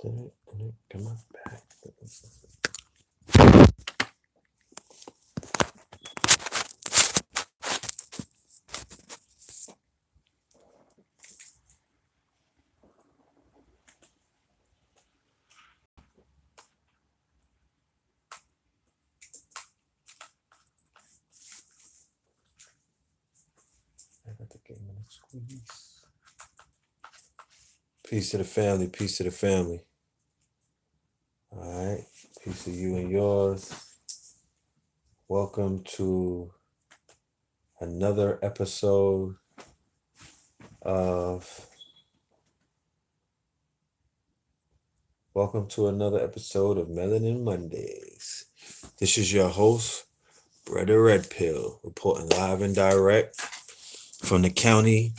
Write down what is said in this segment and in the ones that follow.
Come on back. I got the game in the squeeze. Peace to the family. Peace to the family. All right. Peace to you and yours. Welcome to another episode of Melanin Mondays. This is your host, Brother Red Pill, reporting live and direct from the county,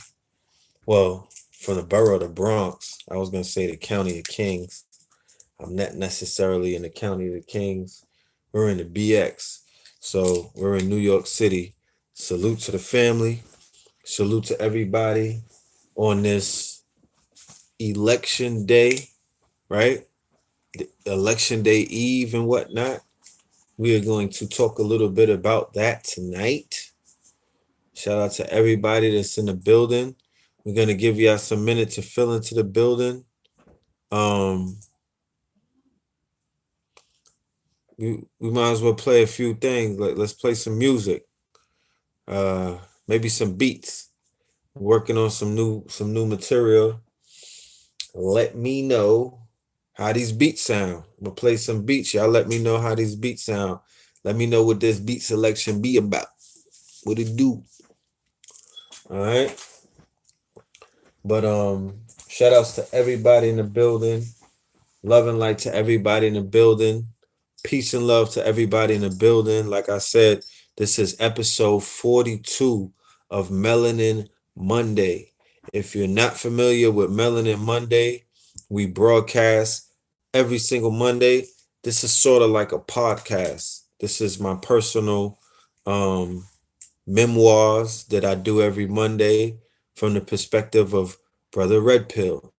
from the borough of the Bronx. I was going to say the county of Kings. I'm not necessarily in the county of the Kings. We're in the BX. So we're in New York City. Salute to the family. Salute to everybody on this election day, right? The election day eve and whatnot. We are going to talk a little bit about that tonight. Shout out to everybody that's in the building. We're going to give y'all some minutes to fill into the building. We might as well play a few things. Let's play some music. Maybe some beats. Working on some new material. Let me know how these beats sound. I'm gonna play some beats. Y'all let me know how these beats sound. Let me know what this beat selection be about. What it do. All right. But shout outs to everybody in the building. Love and light to everybody in the building. Peace and love to everybody in the building. Like I said, this is episode 42 of Melanin Monday. If you're not familiar with Melanin Monday, we broadcast every single Monday. This is sort of like a podcast. This is my personal memoirs that I do every Monday from the perspective of Brother Red Pill.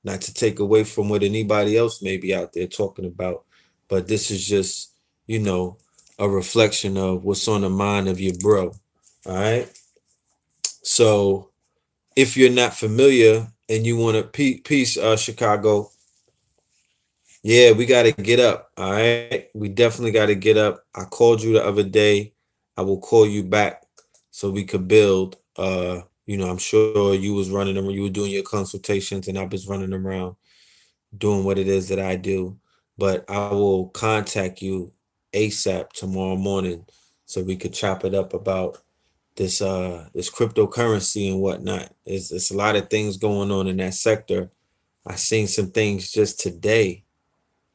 Not to take away from what anybody else may be out there talking about, but this is just, a reflection of what's on the mind of your bro. All right. So if you're not familiar and you want to peace, Chicago, yeah, we got to get up. All right. We definitely got to get up. I called you the other day. I will call you back so we could build. I'm sure you was running around, you were doing your consultations, and I was running around doing what it is that I do. But I will contact you ASAP tomorrow morning so we could chop it up about this cryptocurrency and whatnot. It's a lot of things going on in that sector. I seen some things just today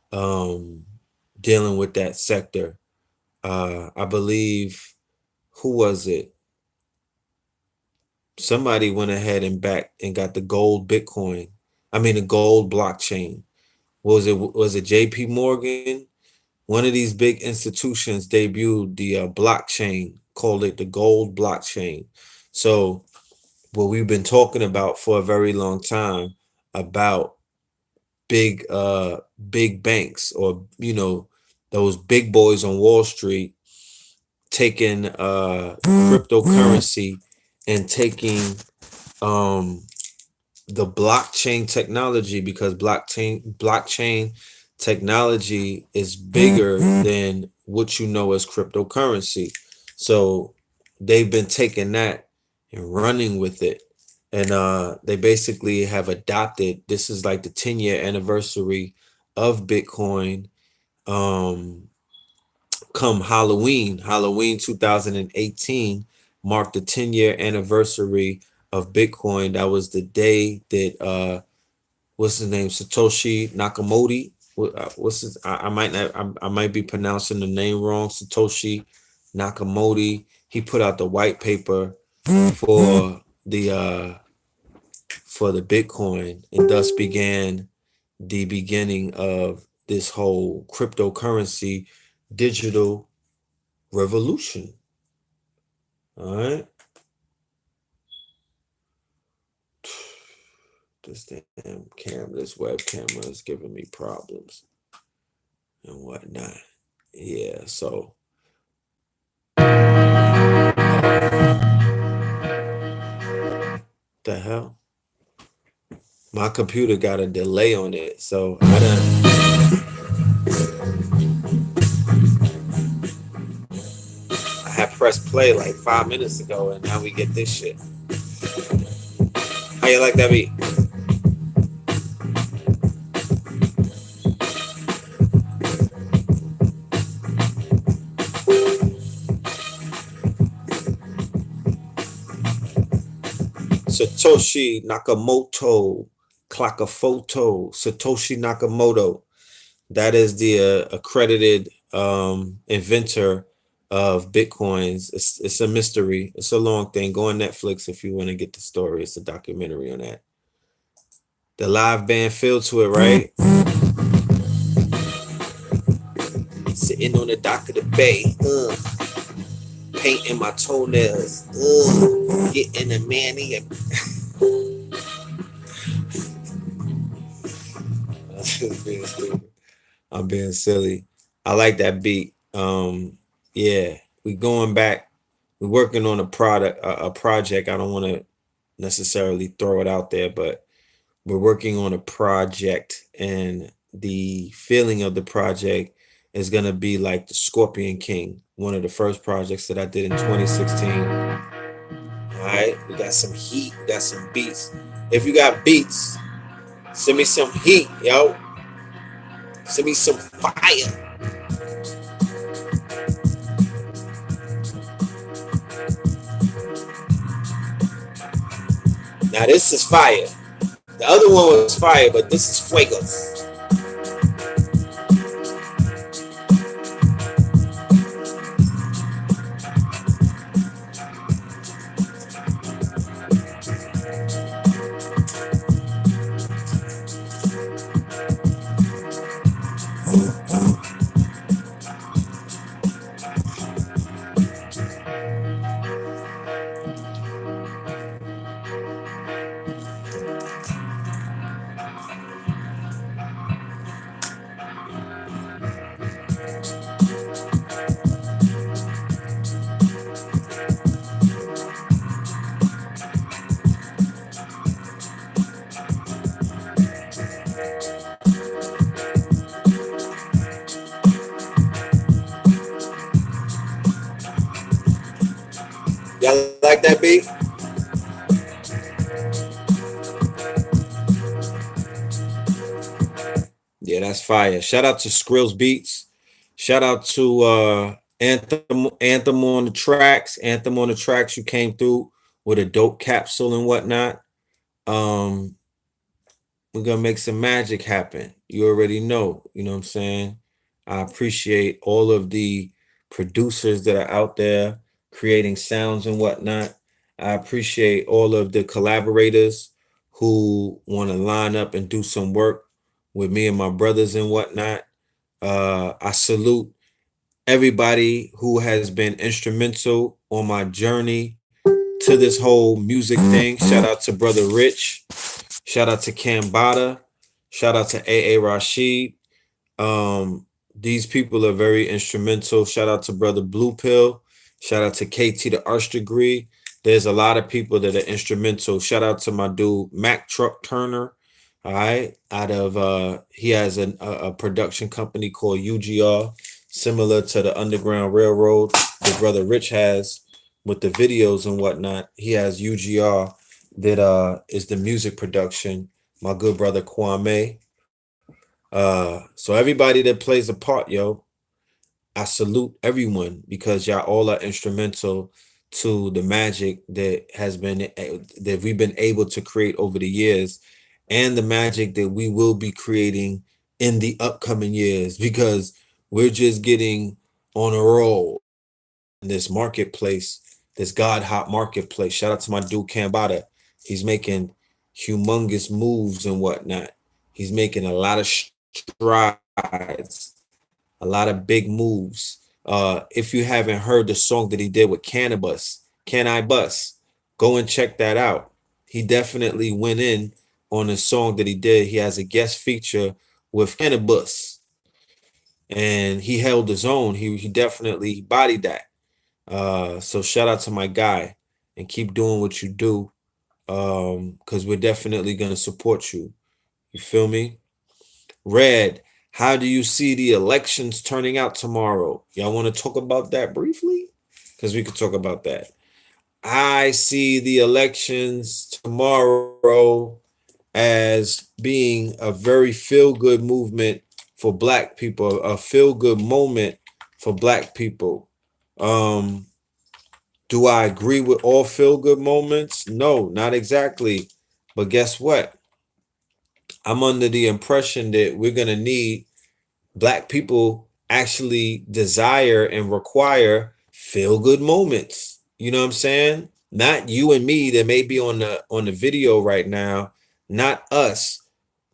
dealing with that sector. I believe, who was it? Somebody went ahead and back and got the gold Bitcoin. The gold blockchain. Was it JP Morgan? One of these big institutions debuted the blockchain, called it the gold blockchain. So what we've been talking about for a very long time about big banks, or those big boys on Wall Street taking cryptocurrency and taking the blockchain technology, because blockchain technology is bigger than what you know as cryptocurrency. So they've been taking that and running with it. And they basically have adopted, this is like the 10-year anniversary of Bitcoin. Come Halloween 2018 marked the 10-year anniversary of Bitcoin. That was the day that what's his name, Satoshi Nakamoto. What's his? I might be pronouncing the name wrong. Satoshi Nakamoto. He put out the white paper for the Bitcoin, and thus began the beginning of this whole cryptocurrency digital revolution. All right. This damn camera, this web camera is giving me problems and whatnot. Yeah, so the hell? My computer got a delay on it, so I had pressed play like 5 minutes ago, and now we get this shit. How you like that beat? Satoshi Nakamoto, clock a photo. Satoshi Nakamoto. That is the accredited inventor of Bitcoins. It's a mystery. It's a long thing. Go on Netflix if you want to get the story. It's a documentary on that. The live band feel to it, right? Sitting on the dock of the bay, painting my toenails, getting a manny. I'm being silly. I like that beat. Yeah, we going back. We're working on a project. I don't want to necessarily throw it out there, but we're working on a project, and the feeling of the project is gonna be like the Scorpion King, one of the first projects that I did in 2016. All right, we got some heat, we got some beats. If you got beats, send me some heat, yo. Send me some fire. Now this is fire. The other one was fire, but this is fuegos. Y'all like that beat? Yeah, that's fire. Shout out to Skrills Beats. Shout out to Anthem on the tracks. Anthem on the tracks. You came through with a dope capsule and whatnot. Um, we're gonna make some magic happen. You already know, you know what I'm saying? I appreciate all of the producers that are out there creating sounds and whatnot. I appreciate all of the collaborators who want to line up and do some work with me and my brothers and whatnot. I salute everybody who has been instrumental on my journey to this whole music thing. Shout out to Brother Rich. Shout out to Cambada. Shout out to AA Rashid. These people are very instrumental. Shout out to Brother Blue Pill. Shout out to KT the Arch Degree. There's a lot of people that are instrumental. Shout out to my dude Mac Truck Turner. All right, out of he has a production company called UGR, similar to the Underground Railroad. His brother Rich has with the videos and whatnot. He has UGR that is the music production. My good brother Kwame. So everybody that plays a part, yo, I salute everyone because y'all all are instrumental to the magic that has been that we've been able to create over the years, and the magic that we will be creating in the upcoming years, because we're just getting on a roll in this marketplace, this God hot marketplace. Shout out to my dude Cambada. He's making humongous moves and whatnot. He's making a lot of strides, a lot of big moves. If you haven't heard the song that he did with Cannabis, Can I Bus? Go and check that out. He definitely went in on a song that he did. He has a guest feature with Cannabis, and he held his own. He definitely bodied that. So shout out to my guy, and keep doing what you do, because we're definitely gonna support you. You feel me? Red, how do you see the elections turning out tomorrow? Y'all want to talk about that briefly? Because we could talk about that. I see the elections tomorrow as being a very feel-good movement for Black people, a feel-good moment for Black people. Do I agree with all feel-good moments? No, not exactly. But guess what? I'm under the impression that we're going to need Black people actually desire and require feel-good moments. You know what I'm saying? Not you and me that may be on the video right now, not us.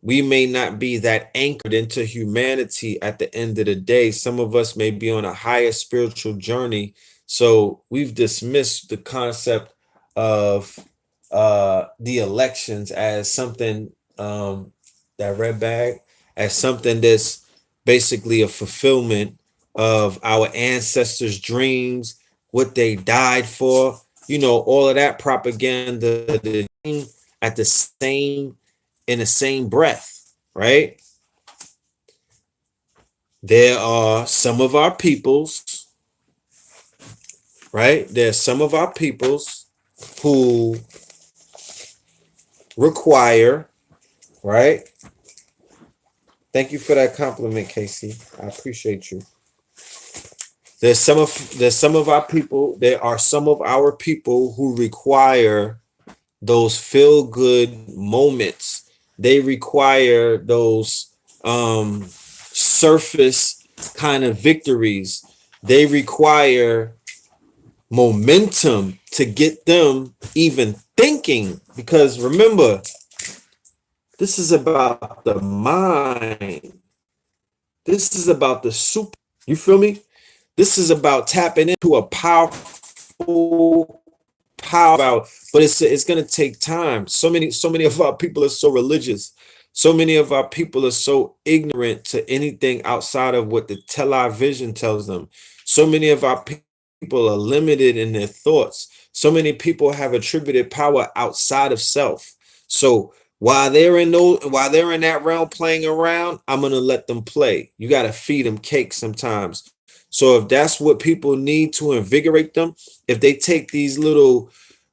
We may not be that anchored into humanity at the end of the day. Some of us may be on a higher spiritual journey. So we've dismissed the concept of the elections as something, that red bag, as something that's basically a fulfillment of our ancestors' dreams, what they died for, all of that propaganda at the same in the same breath, right? There are some of our peoples, right? There's some of our peoples who require, right? Thank you for that compliment, Casey. I appreciate you. There's some of our people, there are some of our people who require those feel good moments. They require those surface kind of victories. They require momentum to get them even thinking, because remember, this is about the mind. This is about the super. You feel me? This is about tapping into a powerful power, but it's going to take time. So many of our people are so religious. So many of our people are so ignorant to anything outside of what the television tells them. So many of our people are limited in their thoughts. So many people have attributed power outside of self. So while they're in that realm playing around, I'm gonna let them play. You gotta feed them cake sometimes. So if that's what people need to invigorate them, if they take these little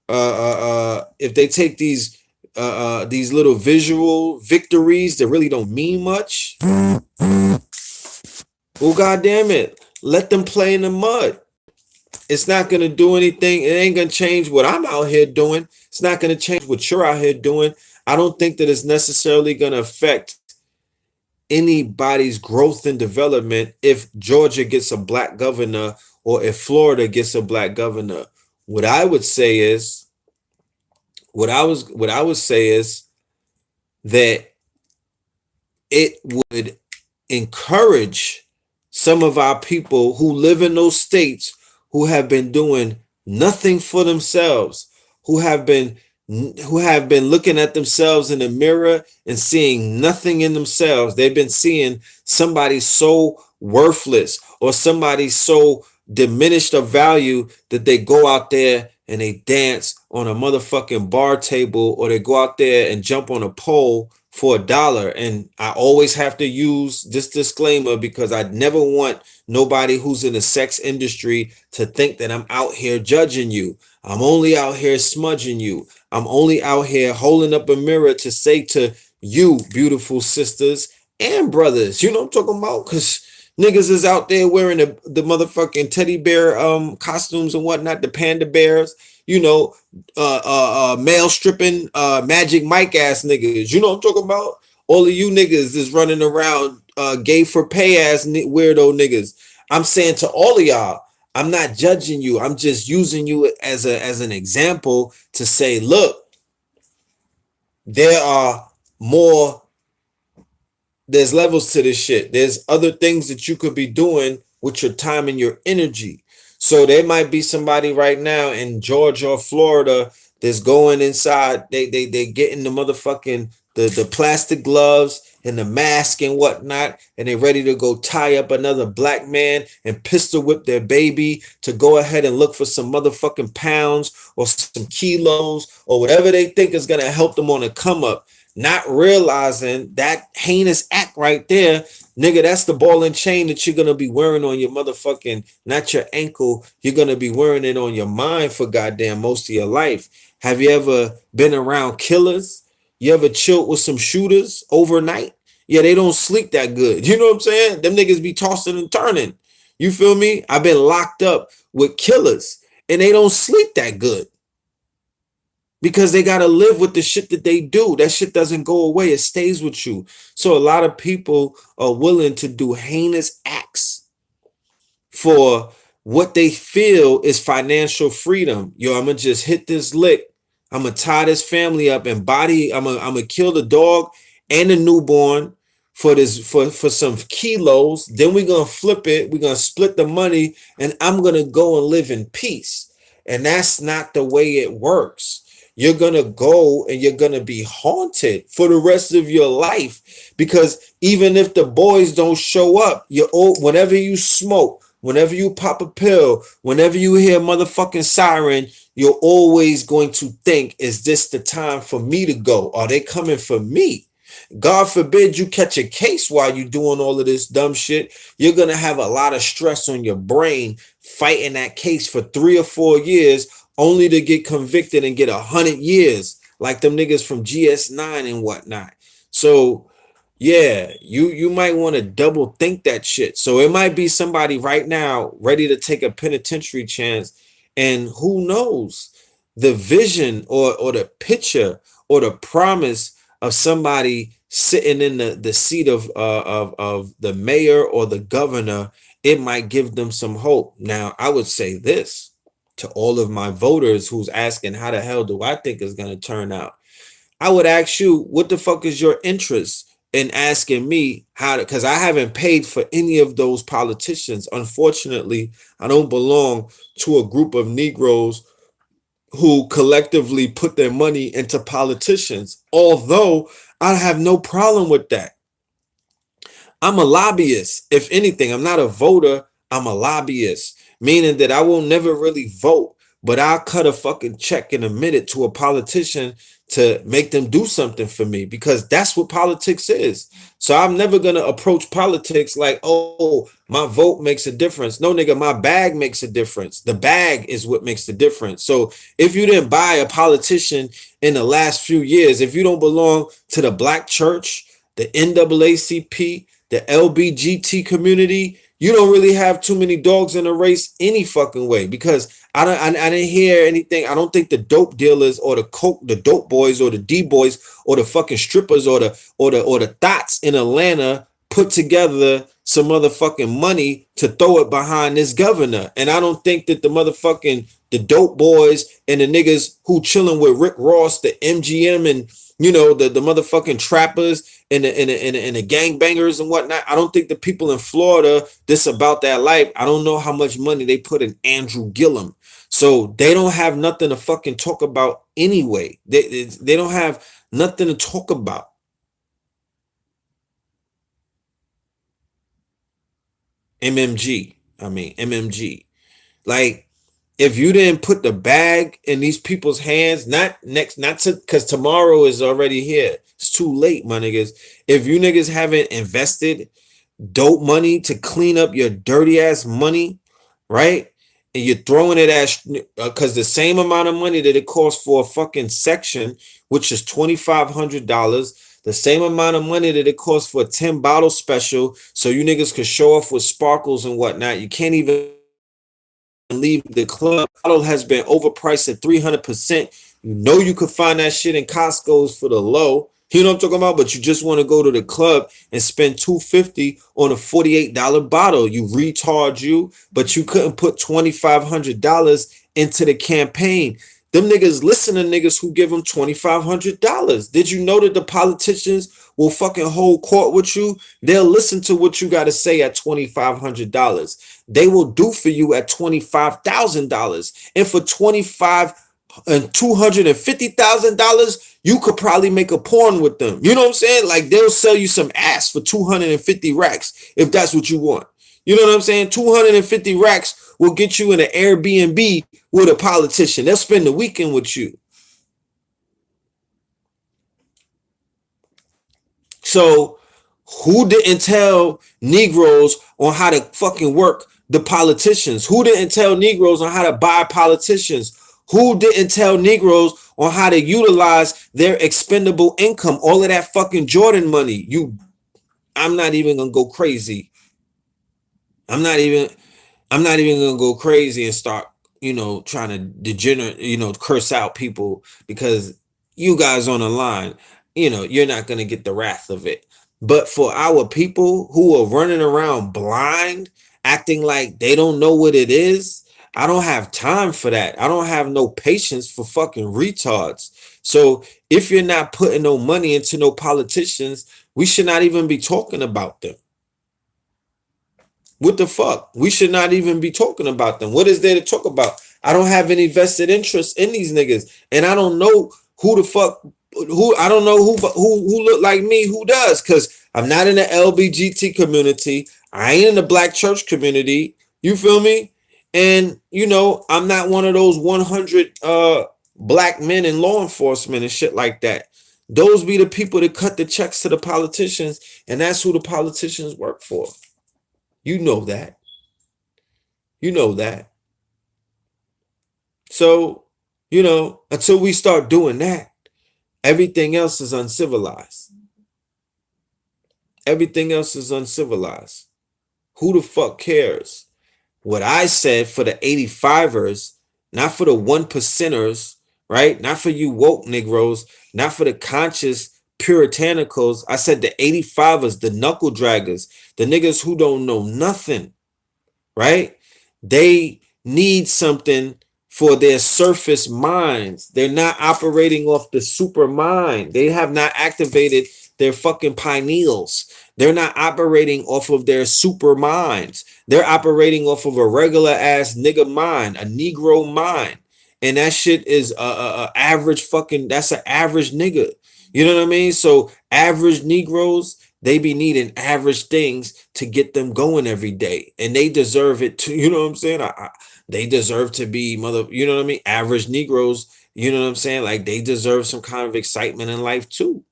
if they take these little visual victories that really don't mean much, well, goddamn it, let them play in the mud. It's not gonna do anything. It ain't gonna change what I'm out here doing. It's not gonna change what you're out here doing. I don't think that it's necessarily gonna affect anybody's growth and development if Georgia gets a Black governor or if Florida gets a Black governor. What I would say is that it would encourage some of our people who live in those states who have been doing nothing for themselves, who have been looking at themselves in the mirror and seeing nothing in themselves. They've been seeing somebody so worthless or somebody so diminished of value that they go out there and they dance on a motherfucking bar table, or they go out there and jump on a pole for $1. And I always have to use this disclaimer because I never want nobody who's in the sex industry to think that I'm out here judging you. I'm only out here smudging you. I'm only out here holding up a mirror to say to you, beautiful sisters and brothers, you know what I'm talking about? Because niggas is out there wearing the motherfucking teddy bear costumes and whatnot, the panda bears, male stripping Magic Mike ass niggas. You know what I'm talking about? All of you niggas is running around gay for pay ass weirdo niggas. I'm saying to all of y'all, I'm not judging you. I'm just using you as an example to say, look, there's levels to this shit. There's other things that you could be doing with your time and your energy. So there might be somebody right now in Georgia or Florida that's going inside. They getting the motherfucking the plastic gloves and the mask and whatnot, and they're ready to go tie up another black man and pistol whip their baby to go ahead and look for some motherfucking pounds or some kilos or whatever they think is gonna help them on the come up, not realizing that heinous act right there, nigga, that's the ball and chain that you're gonna be wearing on your motherfucking, not your ankle, you're gonna be wearing it on your mind for goddamn most of your life. Have you ever been around killers? You ever chilled with some shooters overnight? Yeah, they don't sleep that good. You know what I'm saying? Them niggas be tossing and turning. You feel me? I've been locked up with killers and they don't sleep that good because they got to live with the shit that they do. That shit doesn't go away. It stays with you. So a lot of people are willing to do heinous acts for what they feel is financial freedom. Yo, I'm going to just hit this lick. I'm going to tie this family up and I'm going to kill the dog and the newborn for this, for some kilos. Then we're going to flip it. We're going to split the money and I'm going to go and live in peace. And that's not the way it works. You're going to go and you're going to be haunted for the rest of your life, because even if the boys don't show up, whenever you smoke, whenever you pop a pill, whenever you hear a motherfucking siren, you're always going to think, is this the time for me to go? Are they coming for me? God forbid you catch a case while you're doing all of this dumb shit. You're going to have a lot of stress on your brain fighting that case for 3 or 4 years only to get convicted and get 100 years like them niggas from GS9 and whatnot. So yeah, you might want to double think that shit. So it might be somebody right now ready to take a penitentiary chance, and who knows, the vision or the picture or the promise of somebody sitting in the seat of the mayor or the governor, it might give them some hope. Now, I would say this to all of my voters who's asking how the hell do I think it's going to turn out. I would ask you, what the fuck is your interest in asking me how to, because I haven't paid for any of those politicians. Unfortunately, I don't belong to a group of Negroes who collectively put their money into politicians, although I have no problem with that. I'm a lobbyist. If anything, I'm not a voter, I'm a lobbyist, meaning that I will never really vote, but I'll cut a fucking check in a minute to a politician to make them do something for me, because that's what politics is. So I'm never going to approach politics like, oh, my vote makes a difference. No, nigga, my bag makes a difference. The bag is what makes the difference. So if you didn't buy a politician in the last few years, if you don't belong to the black church, the NAACP, the LBGT community, you don't really have too many dogs in the race any fucking way, because I didn't hear anything. I don't think the dope dealers or the dope boys or the D boys or the fucking strippers or the thots in Atlanta put together some motherfucking money to throw it behind this governor. And I don't think that the dope boys and the niggas who chilling with Rick Ross, the MGM and the motherfucking trappers and the gangbangers and whatnot, I don't think the people in Florida this about that life. I don't know how much money they put in Andrew Gillum. So they don't have nothing to fucking talk about anyway. They don't have nothing to talk about. MMG. Like, if you didn't put the bag in these people's hands, because tomorrow is already here. It's too late, my niggas. If you niggas haven't invested dope money to clean up your dirty ass money, right? And you're throwing it at, because the same amount of money that it costs for a fucking section, which is $2,500, the same amount of money that it costs for a 10 bottle special, so you niggas could show off with sparkles and whatnot. You can't even leave the club. Bottle has been overpriced at 300%. You could find that shit in Costco's for the low. You know what I'm talking about? But you just want to go to the club and spend $250 on a $48 bottle. You retard you, but you couldn't put $2,500 into the campaign. Them niggas listen to niggas who give them $2,500. Did you know that the politicians will fucking hold court with you? They'll listen to what you got to say at $2,500. They will do for you at $25,000. And for $250,000, You could probably make a porn with them. You know what I'm saying? Like they'll sell you some ass for 250 racks if that's what you want. You know what I'm saying? 250 racks will get you in an Airbnb with a politician. They'll spend the weekend with you. So who didn't tell Negroes on how to fucking work the politicians? Who didn't tell Negroes on how to buy politicians? Who didn't tell Negroes on how to utilize their expendable income? All of that fucking Jordan money. I'm not even gonna go crazy. I'm not even gonna go crazy and start, trying to degenerate, curse out people because you guys on the line, you're not gonna get the wrath of it. But for our people who are running around blind, acting like they don't know what it is, I don't have time for that. I don't have no patience for fucking retards. So if you're not putting no money into no politicians, we should not even be talking about them. What the fuck? We should not even be talking about them. What is there to talk about? I don't have any vested interest in these niggas, and I don't know who the fuck I don't know who look like me who does, because I'm not in the LBGT community. I ain't in the black church community. You feel me? And I'm not one of those 100 black men in law enforcement and shit like that. Those be the people that cut the checks to the politicians, and that's who the politicians work for. You know that. You know that. So, until we start doing that, everything else is uncivilized. Everything else is uncivilized. Who the fuck cares? What I said for the 85ers, not for the 1%ers, right? Not for you woke Negroes, not for the conscious puritanicals. I said the 85ers, the knuckle draggers, the niggas who don't know nothing, right? They need something for their surface minds. They're not operating off the super mind. They have not activated their fucking pineals. They're not operating off of their super minds. They're operating off of a regular ass nigga mind, a Negro mind. And that shit is a average fucking, that's an average nigga. You know what I mean? So average Negroes, they be needing average things to get them going every day. And they deserve it too. You know what I'm saying? They deserve to be you know what I mean? Average Negroes, you know what I'm saying? Like they deserve some kind of excitement in life too.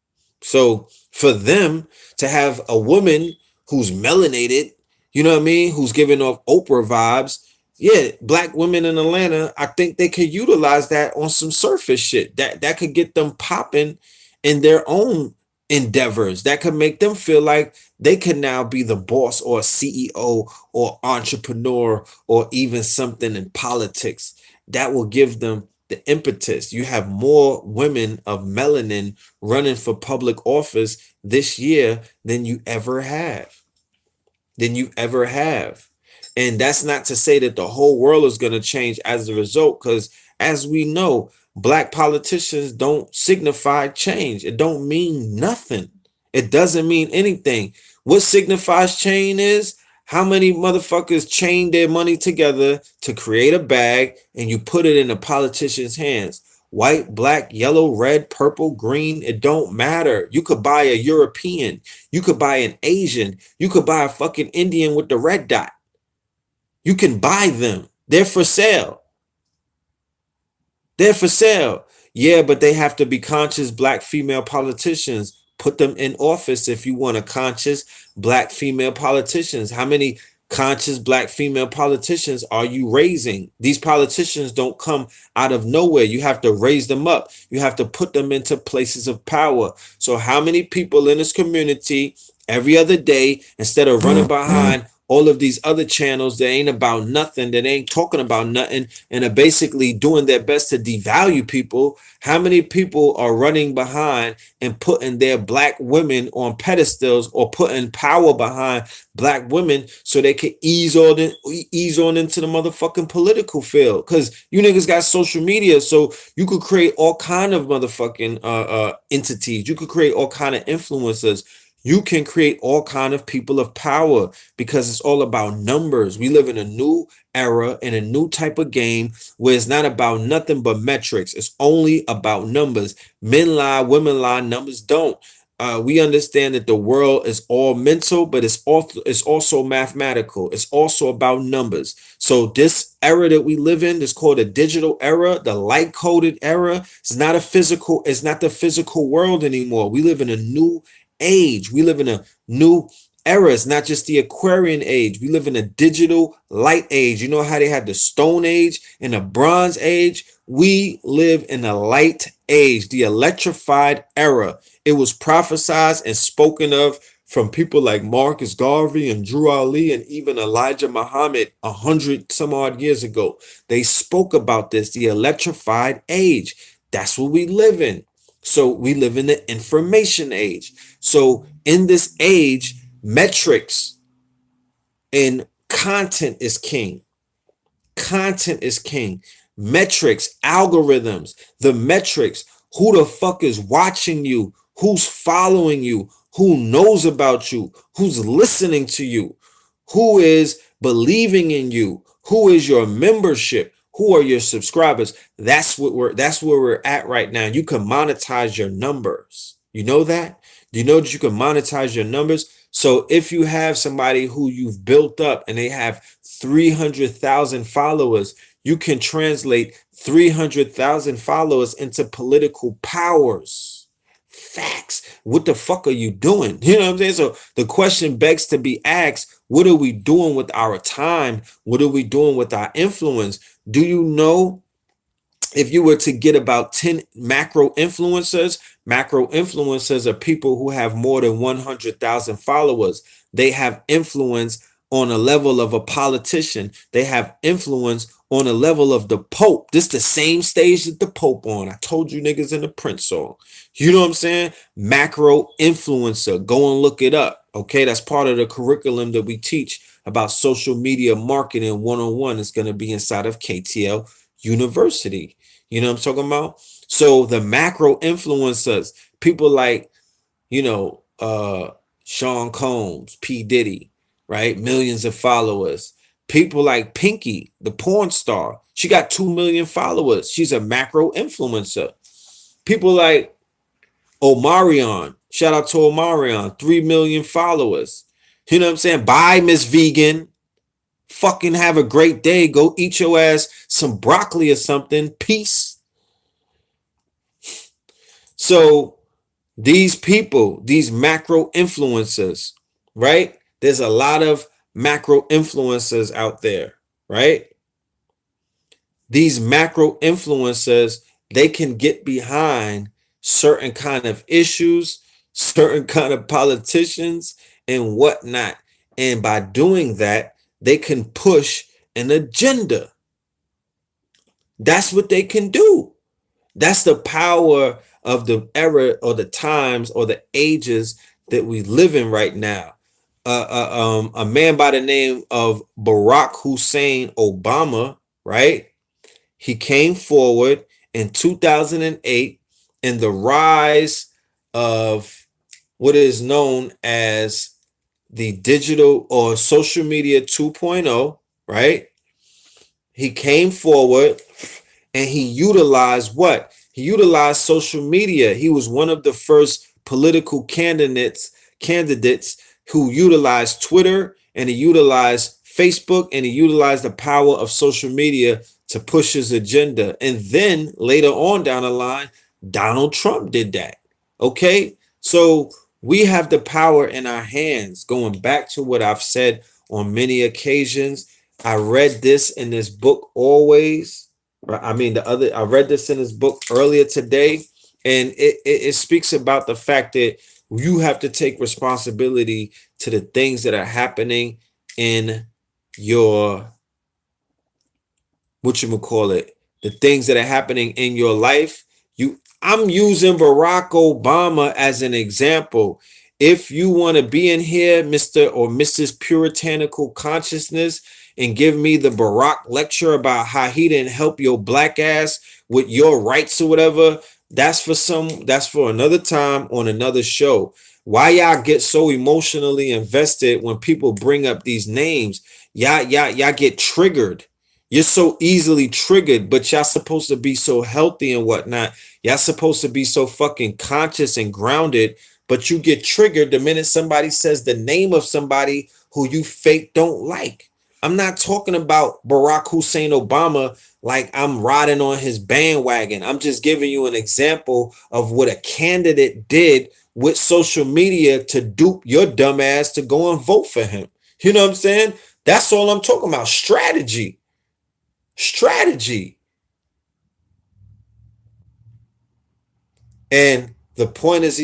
So for them to have a woman who's melanated, you know what I mean? Who's giving off Oprah vibes. Yeah, black women in Atlanta, I think they could utilize that on some surface shit. That could get them popping in their own endeavors. That could make them feel like they can now be the boss or CEO or entrepreneur or even something in politics. That will give them the impetus. You have more women of melanin running for public office this year than you ever have. And that's not to say that the whole world is going to change as a result, because as we know, black politicians don't signify change. It don't mean nothing. It doesn't mean anything. What signifies change is how many motherfuckers chain their money together to create a bag and you put it in a politician's hands. White, black, yellow, red, purple, green, it don't matter. You could buy a European. You could buy an Asian. You could buy a fucking Indian with the red dot. You can buy them. They're for sale. They're for sale. Yeah, but they have to be conscious black female politicians. Put them in office if you want a conscious black female politicians. How many conscious black female politicians are you raising? These politicians don't come out of nowhere. You have to raise them up. You have to put them into places of power. So how many people in this community every other day, instead of running behind all of these other channels that ain't about nothing, that ain't talking about nothing, and are basically doing their best to devalue people, how many people are running behind and putting their black women on pedestals or putting power behind black women so they can ease on into the motherfucking political field? Because you niggas got social media, so you could create all kind of motherfucking entities. You could create all kind of influencers. You can create all kind of people of power because it's all about numbers. We live in a new era in a new type of game where it's not about nothing but metrics. It's only about numbers. Men lie, women lie, numbers don't. We understand that the world is all mental, but it's also mathematical. It's also about numbers. So this era that we live in is called a digital era, the light coded era. It's not a physical. It's not the physical world anymore. We live in a new age. We live in a new era. It's not just the Aquarian age. We live in a digital light age. You know how they had the Stone Age and the Bronze Age? We live in a light age, the electrified era. It was prophesied and spoken of from people like Marcus Garvey and Drew Ali and even Elijah Muhammad 100 some odd years ago. They spoke about this, the electrified age. That's what we live in. So we live in the information age. So in this age, metrics and content is king. Content is king. Metrics, algorithms, the metrics, who the fuck is watching you, who's following you, who knows about you, who's listening to you, who is believing in you, who is your membership, who are your subscribers. That's where we're at right now. You can monetize your numbers. You know that? Do you know that you can monetize your numbers? So if you have somebody who you've built up and they have 300,000 followers, you can translate 300,000 followers into political powers. Facts. What the fuck are you doing? You know what I'm saying? So the question begs to be asked, what are we doing with our time? What are we doing with our influence? Do you know if you were to get about 10 macro influencers are people who have more than 100,000 followers. They have influence on a level of a politician. They have influence on a level of the Pope. This the same stage that the Pope on. I told you niggas in the Prince song. You know what I'm saying? Macro influencer. Go and look it up. Okay, that's part of the curriculum that we teach about social media marketing 101. It's going to be inside of KTL University. You know what I'm talking about? So the macro influencers, people like, Sean Combs, P. Diddy, right? Millions of followers. People like Pinky, the porn star. She got 2 million followers. She's a macro influencer. People like Omarion. Shout out to Omarion, 3 million followers. You know what I'm saying? Bye, Miss Vegan. Fucking have a great day. Go eat your ass some broccoli or something. Peace. So these people, these macro influencers, right? There's a lot of macro influencers out there, right? These macro influencers, they can get behind certain kind of issues, certain kind of politicians and whatnot. And by doing that, they can push an agenda. That's what they can do. That's the power of the era or the times or the ages that we live in right now. A man by the name of Barack Hussein Obama, right? He came forward in 2008 in the rise of what is known as the digital or social media 2.0, right? He came forward and he utilized what? He utilized social media. He was one of the first political candidates who utilized Twitter, and he utilized Facebook, and he utilized the power of social media to push his agenda. And then later on down the line, Donald Trump did that. Okay, so we have the power in our hands. Going back to what I've said on many occasions, I read this in this book always. I read this in this book earlier today, and it speaks about the fact that you have to take responsibility to the things that are happening in your, the things that are happening in your life. I'm using Barack Obama as an example. If you want to be in here, Mr. or Mrs. Puritanical Consciousness, and give me the Barack lecture about how he didn't help your black ass with your rights or whatever, That's for another time on another show. Why y'all get so emotionally invested when people bring up these names? Y'all get triggered. You're so easily triggered, but y'all supposed to be so healthy and whatnot. Y'all supposed to be so fucking conscious and grounded, but you get triggered the minute somebody says the name of somebody who you fake don't like. I'm not talking about Barack Hussein Obama like I'm riding on his bandwagon. I'm just giving you an example of what a candidate did with social media to dupe your dumb ass to go and vote for him. You know what I'm saying? That's all I'm talking about. Strategy. Strategy. And the point is,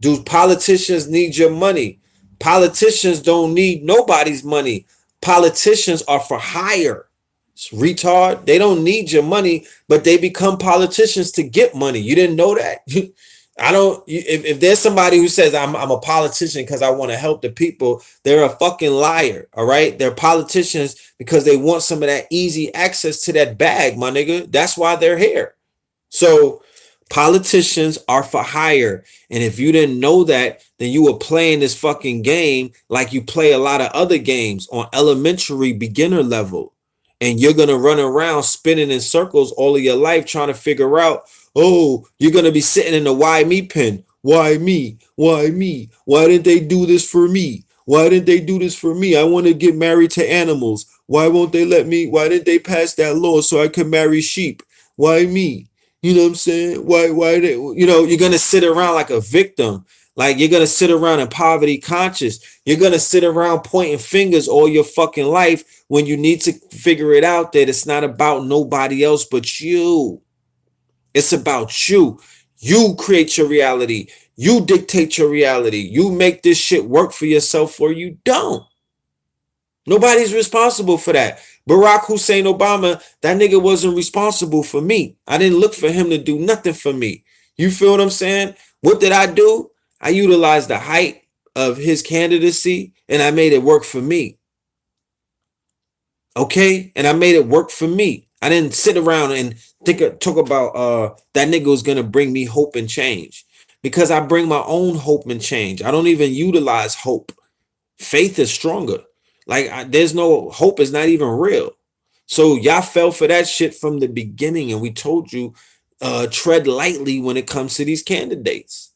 do politicians need your money? Politicians don't need nobody's money. Politicians are for hire. It's retard. They don't need your money, but they become politicians to get money. You didn't know that? I don't. If there's somebody who says I'm a politician because I want to help the people, they're a fucking liar. All right, they're politicians because they want some of that easy access to that bag, my nigga. That's why they're here. So politicians are for hire. And if you didn't know that, then you were playing this fucking game like you play a lot of other games on elementary beginner level. And you're going to run around spinning in circles all of your life trying to figure out, oh, you're going to be sitting in the why me pen. Why me? Why me? Why didn't they do this for me? Why didn't they do this for me? I want to get married to animals. Why won't they let me? Why didn't they pass that law so I could marry sheep? Why me? You know what I'm saying? Why they, you're gonna sit around like a victim. Like you're gonna sit around in poverty conscious. You're gonna sit around pointing fingers all your fucking life when you need to figure it out that it's not about nobody else but you. It's about you. You create your reality. You dictate your reality. You make this shit work for yourself or you don't. Nobody's responsible for that. Barack Hussein Obama, that nigga wasn't responsible for me. I didn't look for him to do nothing for me. You feel what I'm saying? What did I do? I utilized the height of his candidacy and I made it work for me. Okay? And I made it work for me. I didn't sit around and talk about that nigga was gonna bring me hope and change. Because I bring my own hope and change. I don't even utilize hope. Faith is stronger. Like there's no hope is not even real. So y'all fell for that shit from the beginning, and we told you tread lightly when it comes to these candidates.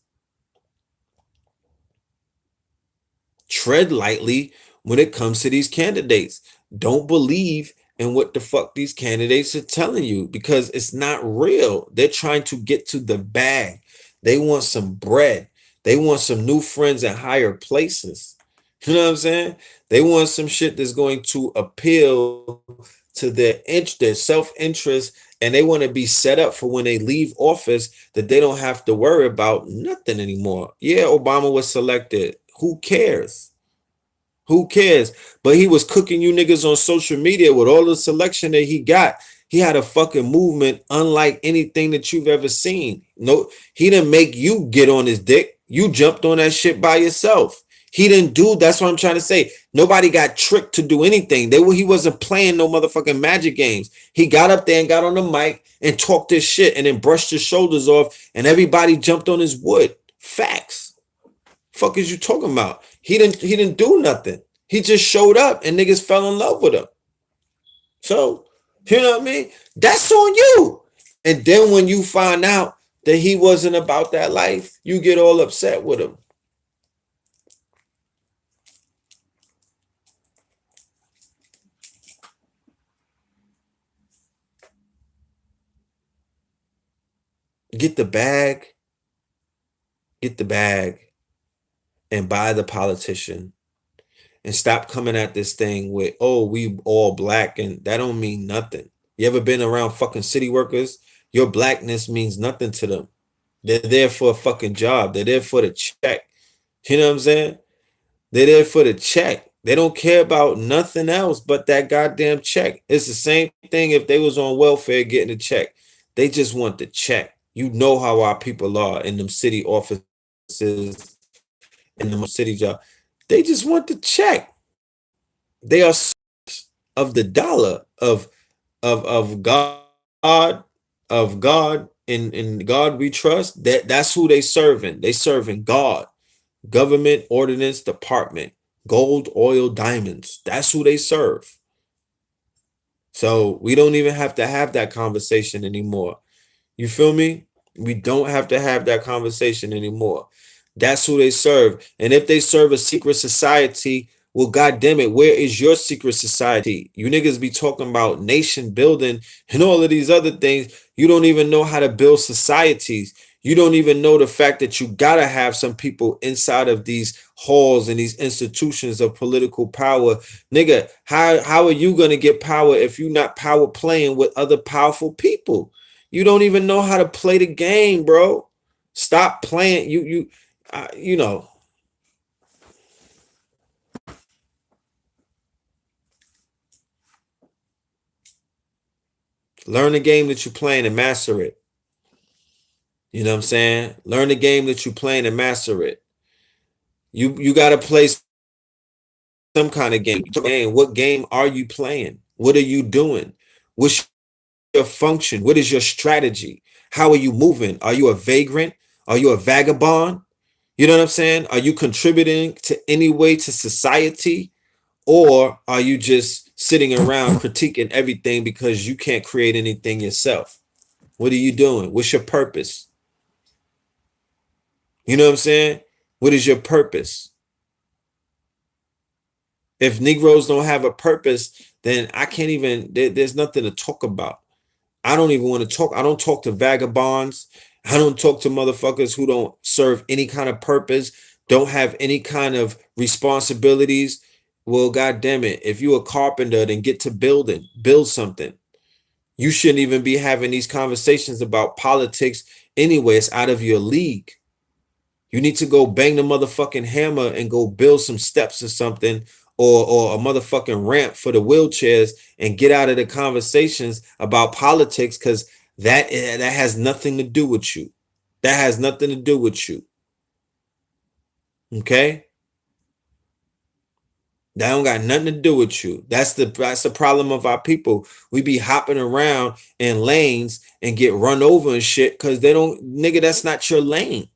Tread lightly when it comes to these candidates. Don't believe in what the fuck these candidates are telling you because it's not real. They're trying to get to the bag. They want some bread. They want some new friends in higher places. You know what I'm saying? They want some shit that's going to appeal to their self-interest, and they want to be set up for when they leave office that they don't have to worry about nothing anymore. Yeah, Obama was selected. Who cares? Who cares? But he was cooking you niggas on social media with all the selection that he got. He had a fucking movement unlike anything that you've ever seen. No, he didn't make you get on his dick. You jumped on that shit by yourself. He didn't do. That's what I'm trying to say. Nobody got tricked to do anything. He wasn't playing no motherfucking magic games. He got up there and got on the mic and talked this shit and then brushed his shoulders off and everybody jumped on his wood. Facts. Fuck is you talking about? He didn't do nothing. He just showed up and niggas fell in love with him. So, you know what I mean? That's on you. And then when you find out that he wasn't about that life, you get all upset with him. Get the bag, and buy the politician. And stop coming at this thing with, oh, we all black, and that don't mean nothing. You ever been around fucking city workers? Your blackness means nothing to them. They're there for a fucking job. They're there for the check. You know what I'm saying? They're there for the check. They don't care about nothing else but that goddamn check. It's the same thing if they was on welfare getting a check. They just want the check. You know how our people are in them city offices, in them city job. They just want the check. They are of the dollar of God, of God, in God we trust, that's who they serving. They serving God, government ordinance department, gold, oil, diamonds. That's who they serve. So we don't even have to have that conversation anymore. You feel me? We don't have to have that conversation anymore. That's who they serve. And if they serve a secret society, well, God damn it, where is your secret society? You niggas be talking about nation building and all of these other things. You don't even know how to build societies. You don't even know the fact that you gotta have some people inside of these halls and these institutions of political power. Nigga, how are you gonna get power if you're not power playing with other powerful people? You don't even know how to play the game, bro. Stop playing. You know. Learn the game that you're playing and master it. You know what I'm saying? Learn the game that you're playing and master it. You got to play some kind of game. What game are you playing? What are you doing? What's your function? What is your strategy? How are you moving? Are you a vagrant? Are you a vagabond? You know what I'm saying? Are you contributing to any way to society? Or are you just sitting around critiquing everything because you can't create anything yourself? What are you doing? What's your purpose? You know what I'm saying? What is your purpose? If Negroes don't have a purpose, then I can't even, there's nothing to talk about. I don't even want to talk. I don't talk to vagabonds. I don't talk to motherfuckers who don't serve any kind of purpose, don't have any kind of responsibilities. Well, God damn it. If you're a carpenter, then get to building, build something. You shouldn't even be having these conversations about politics anyway. It's out of your league. You need to go bang the motherfucking hammer and go build some steps or something, or a motherfucking ramp for the wheelchairs, and get out of the conversations about politics, because that has nothing to do with you. That has nothing to do with you. Okay? That don't got nothing to do with you. That's the problem of our people. We be hopping around in lanes and get run over and shit because they don't, nigga, that's not your lane.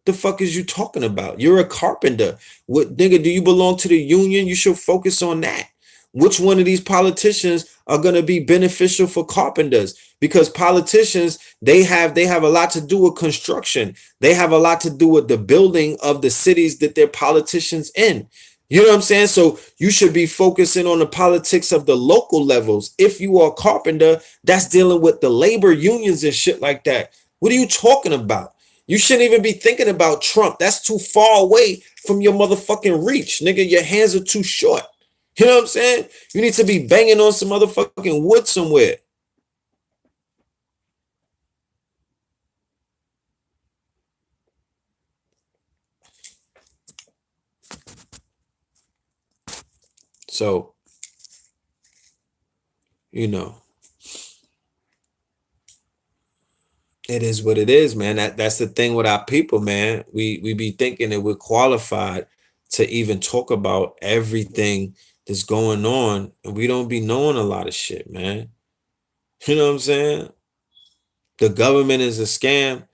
The fuck is you talking about? You're a carpenter. What, nigga, do you belong to the union? You should focus on that. Which one of these politicians are going to be beneficial for carpenters? Because politicians, they have a lot to do with construction. They have a lot to do with the building of the cities that they're politicians in. You know what I'm saying? So you should be focusing on the politics of the local levels. If you are a carpenter, that's dealing with the labor unions and shit like that. What are you talking about? You shouldn't even be thinking about Trump. That's too far away from your motherfucking reach, nigga. Your hands are too short. You know what I'm saying? You need to be banging on some motherfucking wood somewhere. So, you know, it is what it is, man. That's the thing with our people, man. We be thinking that we're qualified to even talk about everything that's going on, and we don't be knowing a lot of shit, man. You know what I'm saying? The government is a scam.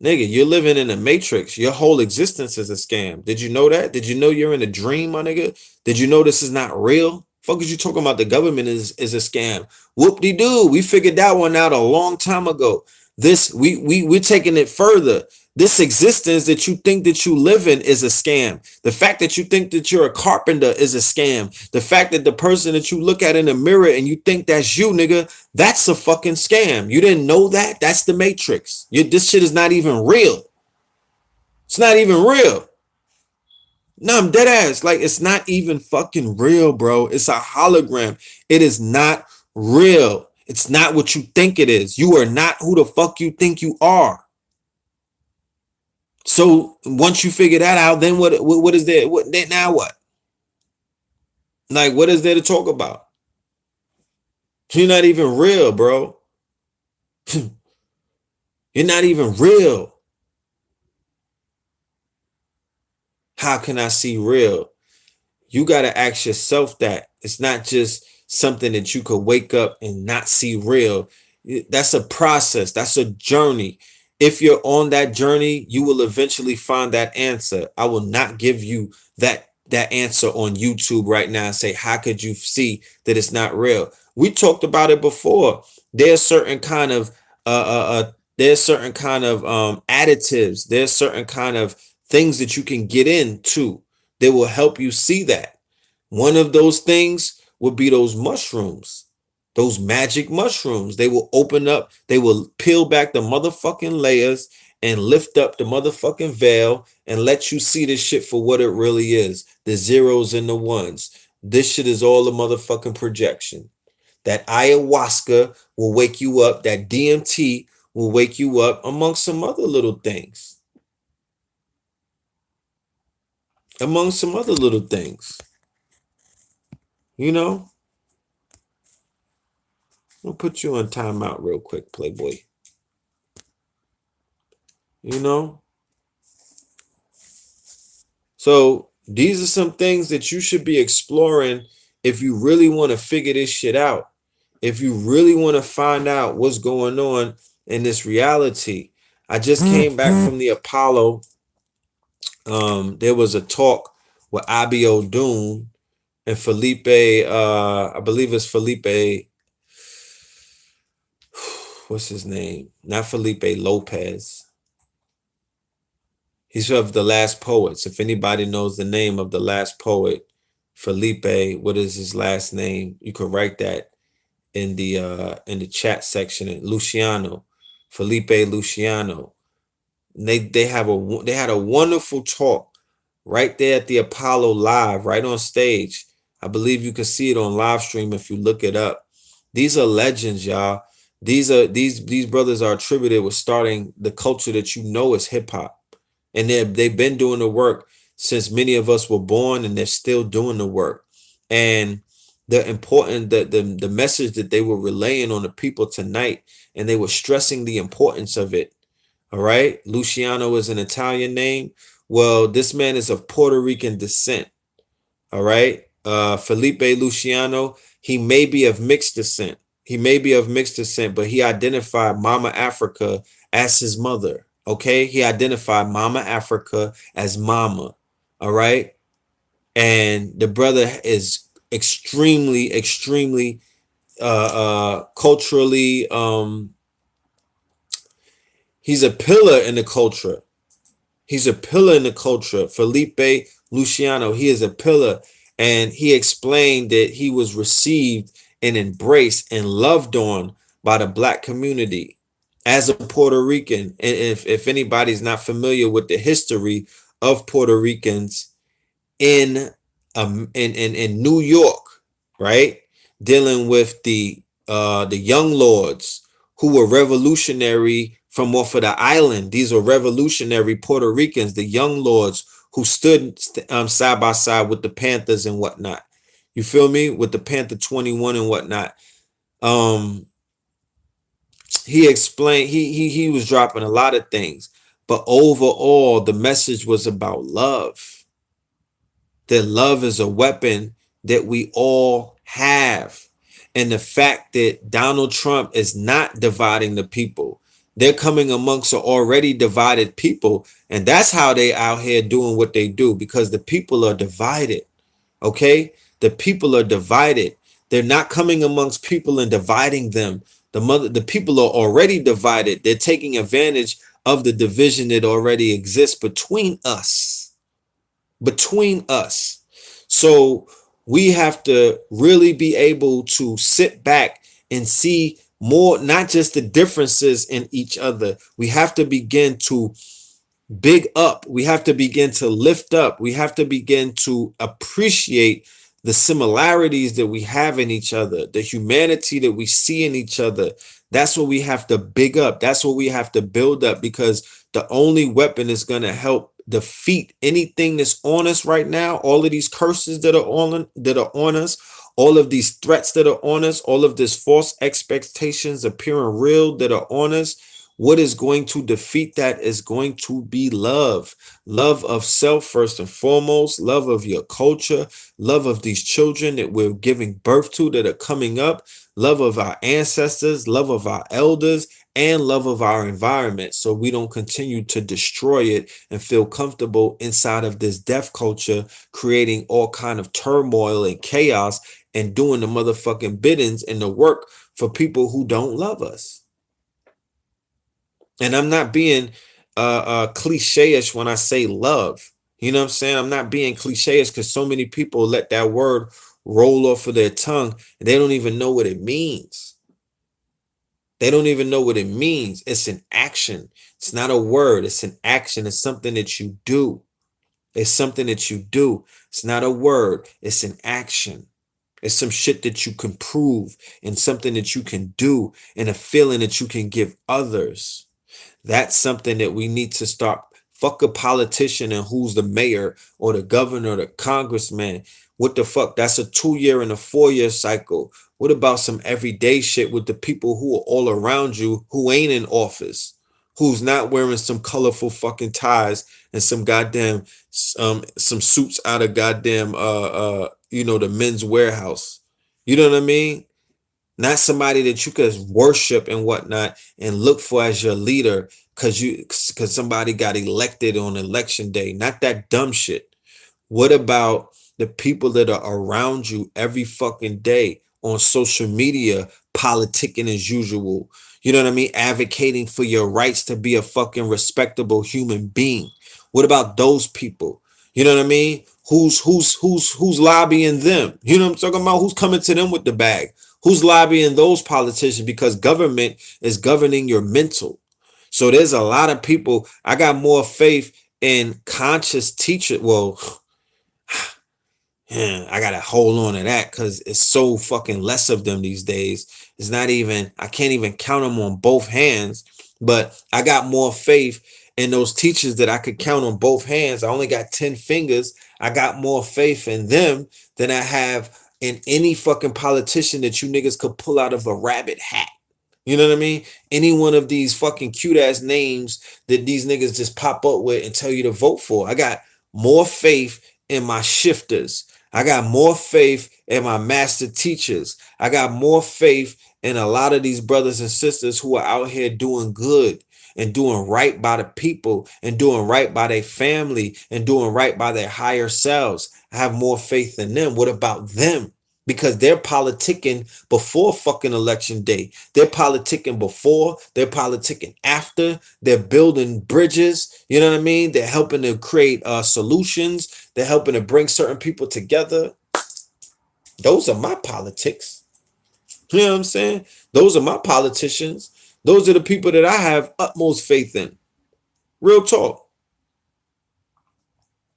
Nigga, you're living in a matrix. Your whole existence is a scam. Did you know that? Did you know you're in a dream, my nigga? Did you know this is not real? Fuck is you talking about the government is a scam? Whoop-de-doo. We figured that one out a long time ago. This we're taking it further. This existence that you think that you live in is a scam. The fact that you think that you're a carpenter is a scam. The fact that the person that you look at in the mirror and you think that's you, nigga, that's a fucking scam. You didn't know that? That's the matrix. This shit is not even real. It's not even real. No, I'm dead ass. Like, it's not even fucking real, bro. It's a hologram. It is not real. It's not what you think it is. You are not who the fuck you think you are. So once you figure that out, then what is there? What now? What? Like, what is there to talk about? You're not even real, bro. You're not even real. How can I see real? You got to ask yourself that. It's not just something that you could wake up and not see real. That's a process. That's a journey. If you're on that journey, you will eventually find that answer. I will not give you that answer on YouTube right now and say, how could you see that it's not real? We talked about it before. There's certain kind of there's certain kind of additives. There's certain kind of things that you can get into that will help you see that. One of those things would be those mushrooms, those magic mushrooms. They will open up, they will peel back the motherfucking layers and lift up the motherfucking veil and let you see this shit for what it really is. The zeros and the ones. This shit is all a motherfucking projection. That ayahuasca will wake you up. That DMT will wake you up, amongst some other little things. Among some other little things. You know? I'll put you on timeout real quick, Playboy. You know? So these are some things that you should be exploring if you really want to figure this shit out. If you really want to find out what's going on in this reality. I just came back from the Apollo. There was a talk with Abi O'Doon and Felipe, I believe it's Felipe, what's his name? Not Felipe Lopez. He's of The Last Poets. If anybody knows the name of The Last Poet, Felipe, what is his last name? You could write that in the chat section. Luciano, Felipe Luciano. They had a wonderful talk right there at the Apollo Live, right on stage. I believe you can see it on live stream if you look it up. These are legends, y'all. These brothers are attributed with starting the culture that you know is hip hop. And they've been doing the work since many of us were born, and they're still doing the work. And the message that they were relaying on the people tonight, and they were stressing the importance of it. All right. Luciano is an Italian name. Well, this man is of Puerto Rican descent. All right. Felipe Luciano, he may be of mixed descent. But he identified Mama Africa as his mother. Okay. He identified Mama Africa as mama. All right. And the brother is extremely, extremely culturally, he's a pillar in the culture. Felipe Luciano, he is a pillar. And he explained that he was received and embraced and loved on by the Black community as a Puerto Rican. And if anybody's not familiar with the history of Puerto Ricans in New York, right? Dealing with the young lords who were revolutionary from off of the island. These are revolutionary Puerto Ricans, the young lords who stood side by side with the Panthers and whatnot. You feel me? With the Panther 21 and whatnot. He explained, he was dropping a lot of things, but overall the message was about love. That love is a weapon that we all have. And the fact that Donald Trump is not dividing the people. They're coming amongst an already divided people. And that's how they out here doing what they do, because the people are divided. Okay? The people are divided. They're not coming amongst people and dividing them. The people are already divided. They're taking advantage of the division that already exists between us. So we have to really be able to sit back and see more, not just the differences in each other. We have to begin to big up. We have to begin to lift up. We have to begin to appreciate the similarities that we have in each other, the humanity that we see in each other. That's what we have to big up. That's what we have to build up, because the only weapon is going to help defeat anything that's on us right now. All of these curses that are on us, all of these threats that are on us, all of this false expectations appearing real that are on us. What is going to defeat that is going to be love. Love of self, first and foremost, love of your culture, love of these children that we're giving birth to that are coming up, love of our ancestors, love of our elders, and love of our environment, so we don't continue to destroy it and feel comfortable inside of this death culture, creating all kind of turmoil and chaos and doing the motherfucking biddings and the work for people who don't love us. And I'm not being cliche-ish when I say love. You know what I'm saying? I'm not being cliche-ish because so many people let that word roll off of their tongue and they don't even know what it means. They don't even know what it means. It's an action. It's not a word. It's an action. It's something that you do. It's something that you do. It's not a word. It's an action. It's some shit that you can prove and something that you can do and a feeling that you can give others. That's something that we need to start. Fuck a politician and who's the mayor or the governor or the congressman. What the fuck? That's a 2-year and a 4-year cycle. What about some everyday shit with the people who are all around you who ain't in office, who's not wearing some colorful fucking ties and some goddamn some suits out of goddamn the men's warehouse. You know what I mean? Not somebody that you could worship and whatnot and look for as your leader because somebody got elected on election day. Not that dumb shit. What about the people that are around you every fucking day on social media, politicking as usual? You know what I mean? Advocating for your rights to be a fucking respectable human being. What about those people? You know what I mean? Who's lobbying them? You know what I'm talking about? Who's coming to them with the bag? Who's lobbying those politicians? Because government is governing your mental. So there's a lot of people. I got more faith in conscious teachers. Well, I gotta hold on to that because it's so fucking less of them these days. It's not even, I can't even count them on both hands. But I got more faith in those teachers that I could count on both hands. I only got 10 fingers. I got more faith in them than I have in any fucking politician that you niggas could pull out of a rabbit hat. You know what I mean? Any one of these fucking cute ass names that these niggas just pop up with and tell you to vote for. I got more faith in my shifters. I got more faith in my master teachers. I got more faith in a lot of these brothers and sisters who are out here doing good and doing right by the people and doing right by their family and doing right by their higher selves. I have more faith in them. What about them? Because they're politicking before fucking election day. They're politicking before, they're politicking after, they're building bridges. You know what I mean? They're helping to create solutions. They're helping to bring certain people together. Those are my politics. You know what I'm saying? Those are my politicians. Those are the people that I have utmost faith in. Real talk.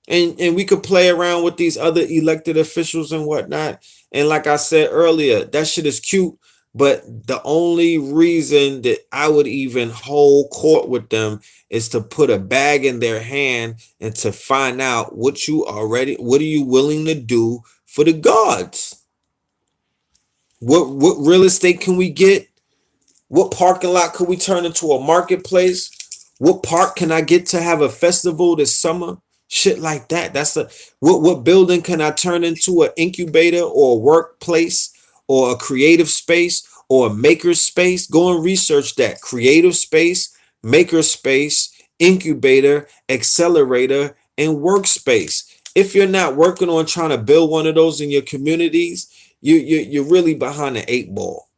And we could play around with these other elected officials and whatnot. And like I said earlier, that shit is cute. But the only reason that I would even hold court with them is to put a bag in their hand and to find out what are you willing to do for the gods? What real estate can we get? What parking lot could we turn into a marketplace? What park can I get to have a festival this summer? Shit like that. That's what building can I turn into an incubator or a workplace or a creative space or a maker space? Go and research that. Creative space, maker space, incubator, accelerator, and workspace. If you're not working on trying to build one of those in your communities, you're really behind the 8 ball.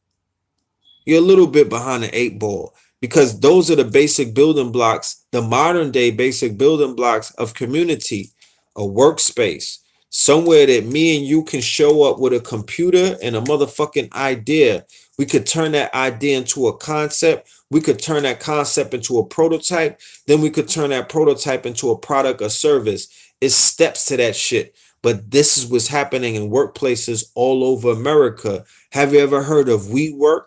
You're a little bit behind the 8 ball. Because those are the basic building blocks, the modern day basic building blocks of community, a workspace, somewhere that me and you can show up with a computer and a motherfucking idea. We could turn that idea into a concept. We could turn that concept into a prototype. Then we could turn that prototype into a product or service. It's steps to that shit. But this is what's happening in workplaces all over America. Have you ever heard of WeWork?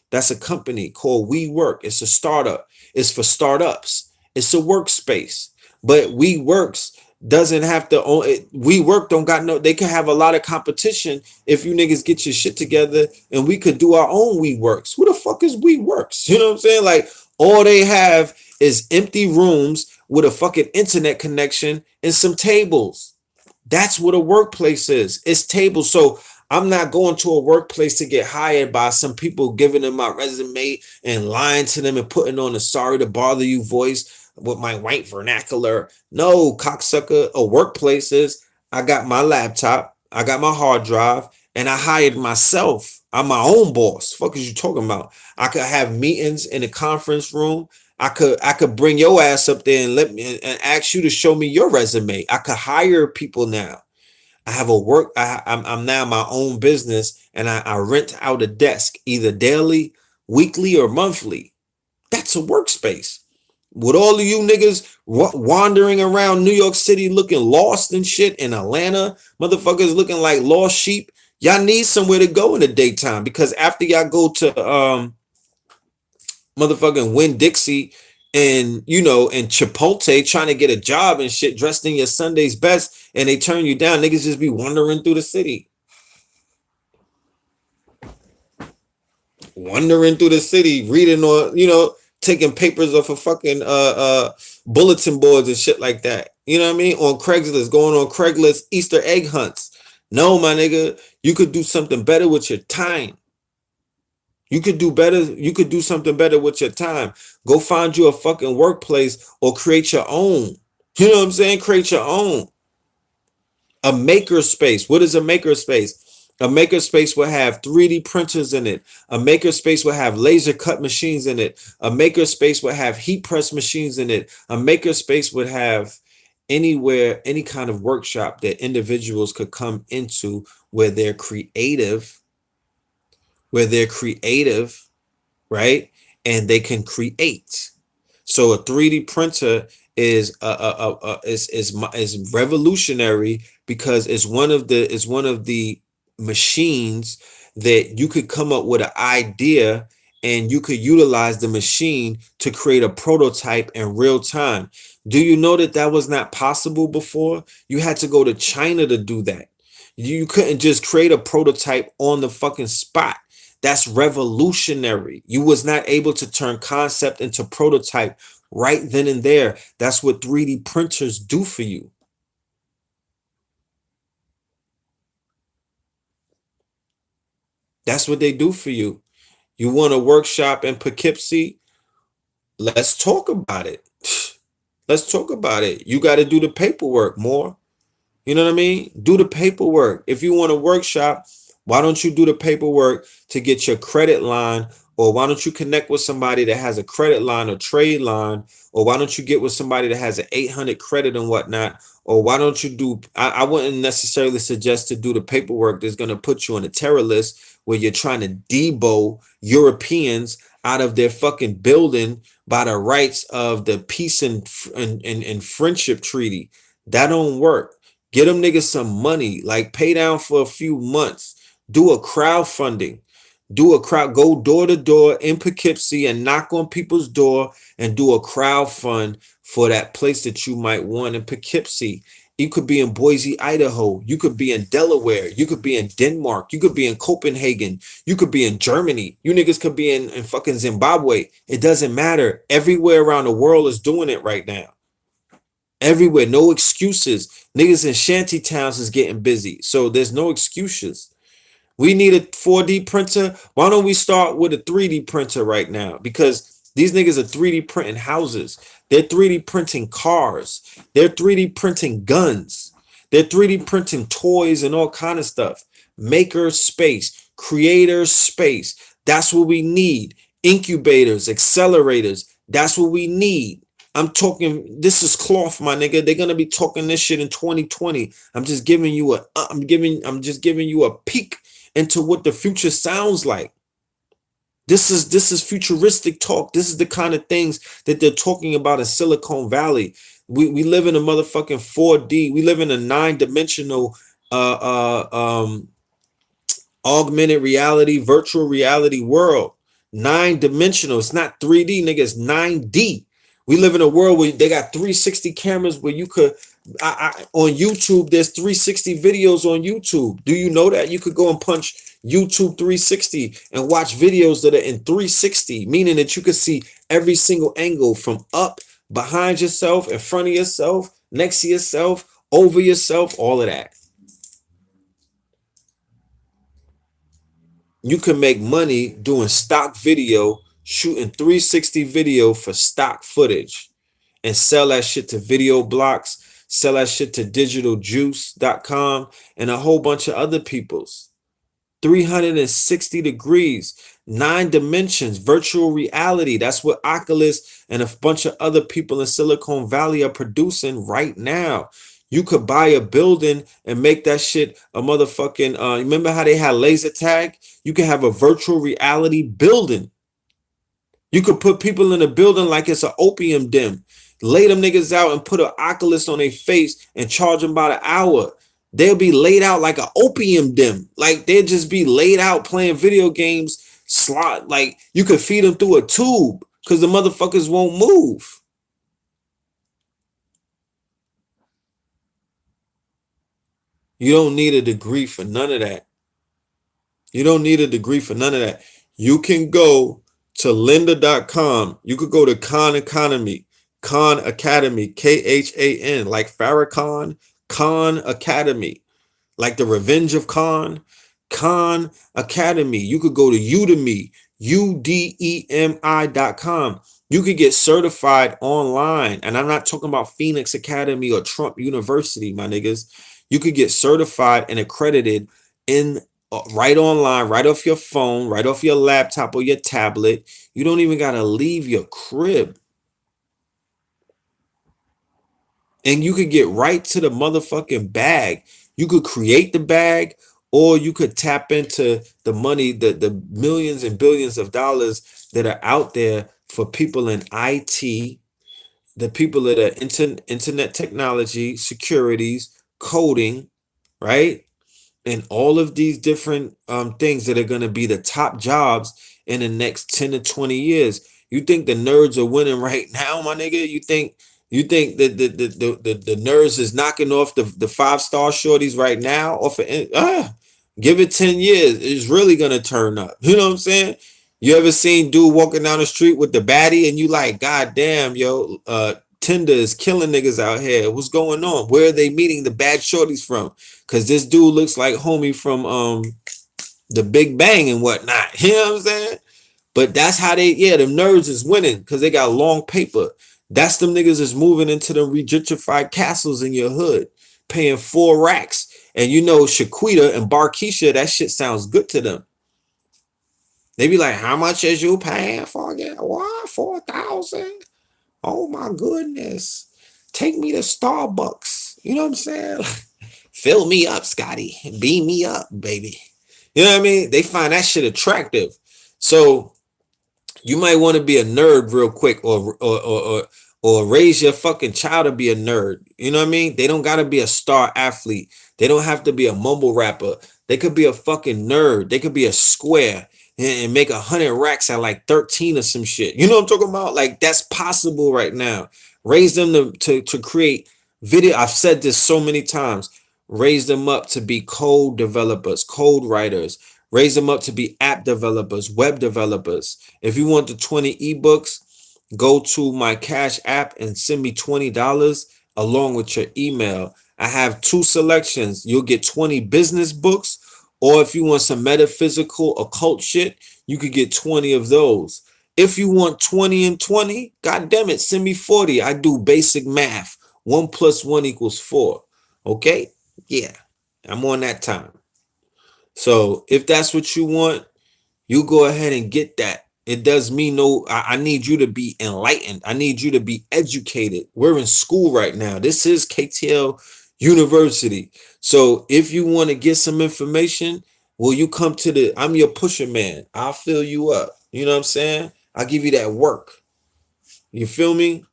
That's a company called WeWork. It's a startup. It's for startups. It's a workspace. But WeWorks doesn't have to own it. WeWork don't got no, they can have a lot of competition if you niggas get your shit together and we could do our own WeWorks. Who the fuck is WeWorks? You know what I'm saying? Like All they have is empty rooms with a fucking internet connection and some tables. That's what a workplace is. It's tables. So I'm not going to a workplace to get hired by some people giving them my resume and lying to them and putting on a sorry to bother you voice with my white vernacular. No, cocksucker. A workplace is I got my laptop, I got my hard drive, and I hired myself. I'm my own boss. Fuck is you talking about? I could have meetings in a conference room. I could bring your ass up there and let me and ask you to show me your resume. I could hire people now. I have a work. I'm now my own business, and I rent out a desk either daily, weekly, or monthly. That's a workspace. With all of you niggas wandering around New York City looking lost and shit, in Atlanta, motherfuckers looking like lost sheep. Y'all need somewhere to go in the daytime, because after y'all go to motherfucking Winn-Dixie and and Chipotle trying to get a job and shit dressed in your Sunday's best, and they turn you down, niggas just be wandering through the city. Reading or taking papers off of fucking bulletin boards and shit like that. You know what I mean? On Craigslist, going on Craigslist Easter egg hunts. No, my nigga, you could do something better with your time. You could do better. You could do something better with your time. Go find you a fucking workplace or create your own. You know what I'm saying? Create your own. A maker space. What is a maker space? A maker space will have 3D printers in it. A maker space will have laser cut machines in it. A maker space will have heat press machines in it. A maker space would have any kind of workshop that individuals could come into where they're creative, right? And they can create. So a 3D printer is is revolutionary, because it's one of the machines that you could come up with an idea and you could utilize the machine to create a prototype in real time. Do you know that that was not possible before? You had to go to China to do that. You couldn't just create a prototype on the fucking spot. That's revolutionary. You was not able to turn concept into prototype right then and there. That's what 3D printers do for you. That's what they do for you. You want a workshop in Poughkeepsie? Let's talk about it. Let's talk about it. You got to do the paperwork more. You know what I mean? Do the paperwork. If you want a workshop, why don't you do the paperwork to get your credit line? Or why don't you connect with somebody that has a credit line or trade line? Or why don't you get with somebody that has an 800 credit and whatnot? Or why don't you do, I wouldn't necessarily suggest to do the paperwork that's going to put you on a terror list where you're trying to debo Europeans out of their fucking building by the rights of the peace and friendship treaty. That don't work. Get them niggas some money, like pay down for a few months. Do a crowdfunding. Go door to door in Poughkeepsie and knock on people's door and do a crowd fund for that place that you might want in Poughkeepsie. You could be in Boise, Idaho. You could be in Delaware. You could be in Denmark. You could be in Copenhagen. You could be in Germany. You niggas could be in fucking Zimbabwe. It doesn't matter. Everywhere around the world is doing it right now. Everywhere. No excuses. Niggas in shanty towns is getting busy. So there's no excuses. We need a 4D printer. Why don't we start with a 3D printer right now? Because these niggas are 3D printing houses. They're 3D printing cars. They're 3D printing guns. They're 3D printing toys and all kind of stuff. Maker space, creator space. That's what we need. Incubators, accelerators. That's what we need. I'm talking, this is cloth, my nigga. They're gonna be talking this shit in 2020. I'm just giving you a peek into what the future sounds like. This is futuristic talk. This is the kind of things that they're talking about in Silicon Valley. We live in a motherfucking 4D. We live in a 9-dimensional augmented reality, virtual reality world. 9-dimensional. It's not 3D, nigga. It's 9D. We live in a world where they got 360 cameras where you could, on YouTube, there's 360 videos on YouTube. Do you know that? You could go and punch YouTube 360 and watch videos that are in 360, meaning that you can see every single angle from up, behind yourself, in front of yourself, next to yourself, over yourself, all of that. You can make money doing stock video, shooting 360 video for stock footage, and sell that shit to Video Blocks, sell that shit to digitaljuice.com and a whole bunch of other people's. 360 degrees, 9 dimensions, virtual reality. That's what Oculus and a bunch of other people in Silicon Valley are producing right now. You could buy a building and make that shit a motherfucking, remember how they had laser tag? You can have a virtual reality building. You could put people in a building like it's an opium den. Lay them niggas out and put an Oculus on their face and charge them by the hour. They'll be laid out like an opium den. Like they'll just be laid out playing video games, slot. Like you could feed them through a tube because the motherfuckers won't move. You don't need a degree for none of that. You don't need a degree for none of that. You can go to lynda.com. You could go to Khan Economy, Khan Academy, Khan, like Farrakhan, Khan Academy, like the Revenge of Khan, Khan Academy. You could go to Udemy, udemi.com. You could get certified online. And I'm not talking about Phoenix Academy or Trump University, my niggas. You could get certified and accredited in right online, right off your phone, right off your laptop or your tablet. You don't even got to leave your crib. And you could get right to the motherfucking bag. You could create the bag, or you could tap into the money, the millions and billions of dollars that are out there for people in IT, the people that are internet technology, securities, coding, right? And all of these different things that are going to be the top jobs in the next 10 to 20 years. You think the nerds are winning right now, my nigga? You think that the nerds is knocking off the 5-star shorties right now? Off of, give it 10 years, it's really gonna turn up. You know what I'm saying? You ever seen dude walking down the street with the baddie and you like, God damn, yo, Tinder is killing niggas out here. What's going on? Where are they meeting the bad shorties from? Because this dude looks like homie from the Big Bang and whatnot. You know what I'm saying? But that's how they, them nerds is winning because they got long paper. That's them niggas is moving into the gentrified castles in your hood, paying 4 racks. And you know, Shaquita and Barkeisha, that shit sounds good to them. They be like, how much is you paying for again? What? 4,000? Oh my goodness. Take me to Starbucks. You know what I'm saying? Fill me up, Scotty. Beam me up, baby. You know what I mean? They find that shit attractive. So you might want to be a nerd real quick, or raise your fucking child to be a nerd. You know what I mean? They don't gotta be a star athlete. They don't have to be a mumble rapper. They could be a fucking nerd. They could be a square and make 100 racks at like 13 or some shit. You know what I'm talking about? Like that's possible right now. Raise them to create video. I've said this so many times. Raise them up to be code developers, code writers. Raise them up to be app developers, web developers. If you want the 20 ebooks, go to my Cash App and send me $20 along with your email. I have 2 selections. You'll get 20 business books, or if you want some metaphysical occult shit, you could get 20 of those. If you want 20 and 20, God damn it, send me 40. I do basic math. 1 + 1 = 4. Okay? Yeah, I'm on that time. So if that's what you want, you go ahead and get that. It does me no, I need you to be enlightened. I need you to be educated. We're in school right now. This is KTL University. So if you want to get some information, will you come to I'm your pusher man. I'll fill you up. You know what I'm saying? I'll give you that work. You feel me?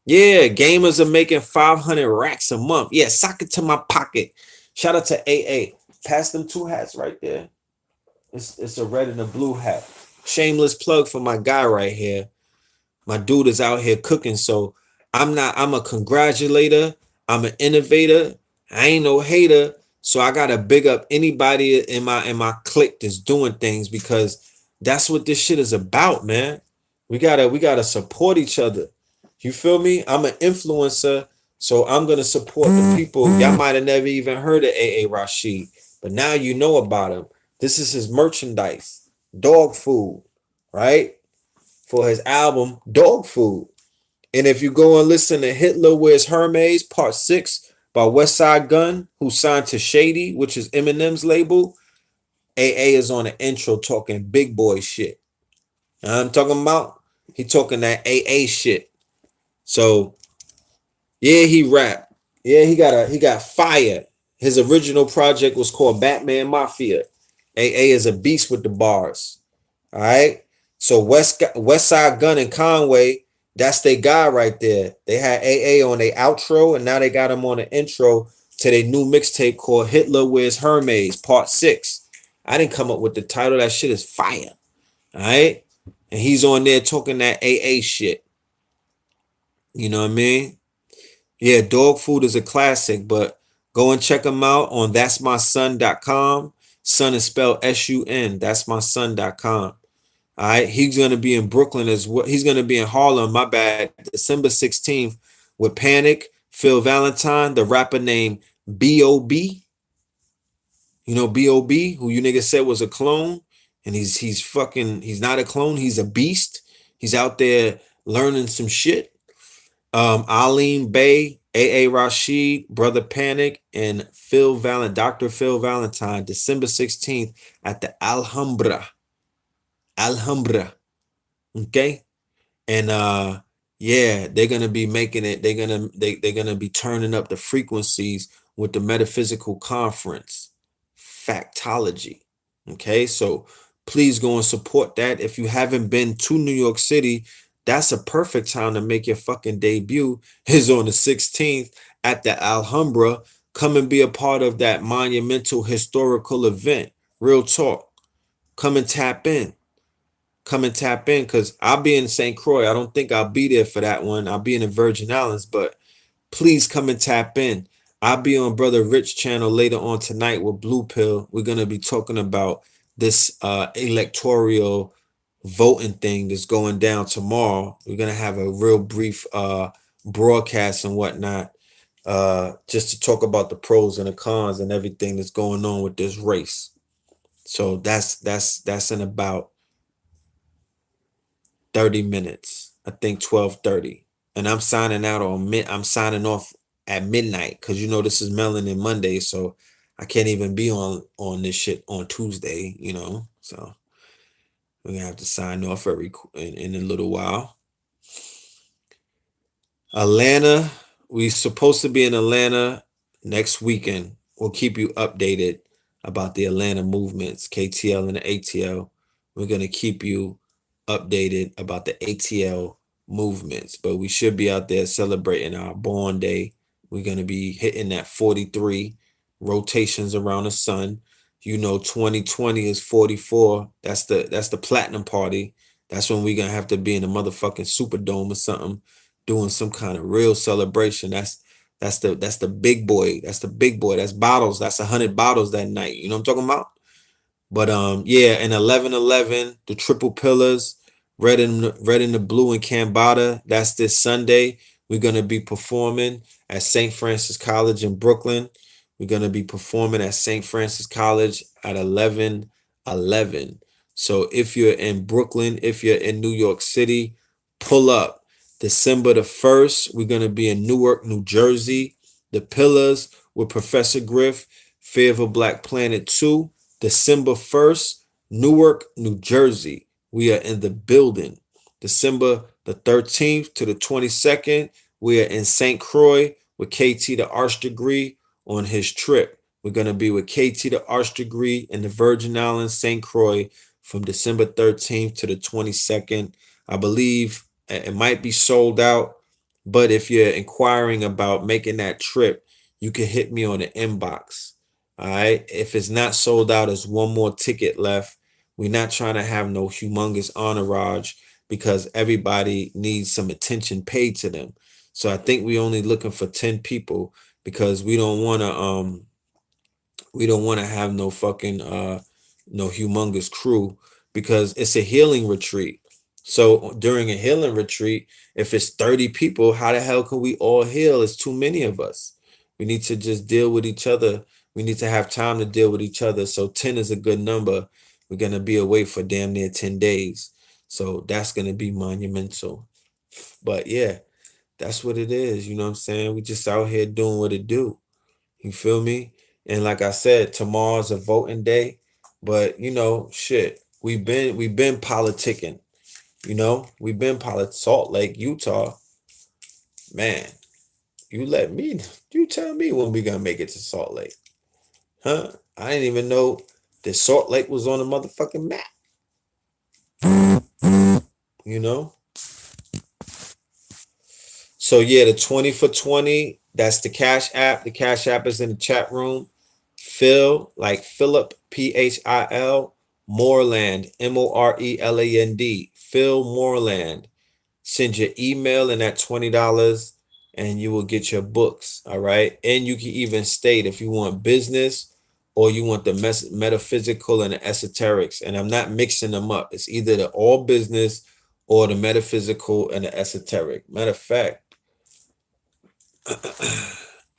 Yeah, gamers are making 500 racks a month. Yeah, sock it to my pocket. Shout out to AA. Pass them 2 hats right there. It's a red and a blue hat. Shameless plug for my guy right here. My dude is out here cooking. So I'm a congratulator. I'm an innovator. I ain't no hater. So I gotta big up anybody in my clique that's doing things, because that's what this shit is about, man. We gotta support each other. You feel me? I'm an influencer, so I'm gonna support the people. Y'all might have never even heard of AA Rashid, but now you know about him. This is his merchandise, dog food, right? For his album, Dog Food. And if you go and listen to Hitler Wears Hermes, Part 6 by Westside Gunn, who signed to Shady, which is Eminem's label, AA is on the intro talking big boy shit. You know what I'm talking about? He talking that AA shit. So yeah, he rap. Yeah, he got fire. His original project was called Batman Mafia. AA is a beast with the bars. All right. So West Side Gun and Conway, that's their guy right there. They had AA on their outro, and now they got him on the intro to their new mixtape called Hitler Wears Hermes, Part 6. I didn't come up with the title. That shit is fire. All right. And he's on there talking that AA shit. You know what I mean? Yeah, Dog Food is a classic, but go and check him out on that'smyson.com. Son is spelled S-U-N. That'smyson.com. All right, he's gonna be in Brooklyn as well. He's gonna be in Harlem. My bad, December 16th with Panic, Phil Valentine, the rapper named B.O.B. You know B.O.B. who you niggas said was a clone, and he's not a clone. He's a beast. He's out there learning some shit. Alim Bey, A.A. Rashid, Brother Panic, and Dr. Phil Valentine, December 16th at the Alhambra. Okay. And yeah, they're gonna be making it, they're gonna be turning up the frequencies with the metaphysical conference, Factology. Okay, so please go and support that. If you haven't been to New York City, that's a perfect time to make your fucking debut. Is on the 16th at the Alhambra. Come and be a part of that monumental historical event. Real talk. Come and tap in. Come and tap in, because I'll be in St. Croix. I don't think I'll be there for that one. I'll be in the Virgin Islands, but please come and tap in. I'll be on Brother Rich channel later on tonight with Blue Pill. We're going to be talking about this electoral voting thing that's going down tomorrow. We're going to have a real brief broadcast and whatnot, just to talk about the pros and the cons and everything that's going on with this race. So that's in about 30 minutes. I think 12:30. And I'm signing off at midnight, because you know this is Melanin Monday, so I can't even be on this shit on Tuesday, you know. So we're gonna have to sign off in a little while. Atlanta, we supposed to be in Atlanta next weekend. We'll keep you updated about the Atlanta movements, KTL and the ATL. We're gonna keep you updated about the ATL movements, but we should be out there celebrating our born day. We're going to be hitting that 43 rotations around the sun. You know, 2020 is 44. That's the platinum party. That's when we're going to have to be in a motherfucking Superdome or something, doing some kind of real celebration. That's the big boy. That's the big boy. That's bottles. That's 100 bottles that night. You know what I'm talking about? But yeah, and 11/11, the triple pillars, red and the blue in Cambada. That's this Sunday. We're gonna be performing at St. Francis College in Brooklyn. We're gonna be performing at St. Francis College at 11/11. So if you're in Brooklyn, if you're in New York City, pull up. December the 1st, we're gonna be in Newark, New Jersey. The Pillars with Professor Griff, Fear of a Black Planet 2. December 1st, Newark, New Jersey. We are in the building. December the 13th to the 22nd, we are in St. Croix with KT the Arch Degree on his trip. We're going to be with KT the Arch Degree in the Virgin Islands, St. Croix, from December 13th to the 22nd. I believe it might be sold out, but if you're inquiring about making that trip, you can hit me on the inbox. All right. If it's not sold out, there's one more ticket left. We're not trying to have no humongous entourage, because everybody needs some attention paid to them. So I think we're only looking for 10 people, because we don't want to We don't want to have no fucking no humongous crew, because it's a healing retreat. So during a healing retreat, if it's 30 people, how the hell can we all heal? It's too many of us. We need to just deal with each other. We need to have time to deal with each other. So 10 is a good number. We're going to be away for damn near 10 days. So that's going to be monumental. But yeah, that's what it is. You know what I'm saying? We just out here doing what it do. You feel me? And like I said, tomorrow's a voting day. But you know, shit, we've been politicking. You know, we've been Salt Lake, Utah. Man, you tell me when we gonna make it to Salt Lake. Huh? I didn't even know that Salt Lake was on the motherfucking map. You know? So yeah, the 20 for 20, that's the Cash App. The Cash App is in the chat room. Phil, like Philip, PHIL, Moreland, MORELAND, Phil Moreland. Send your email and that $20 and you will get your books. All right. And you can even state if you want business or you want the metaphysical and the esoterics. And I'm not mixing them up. It's either the all business or the metaphysical and the esoteric. Matter of fact,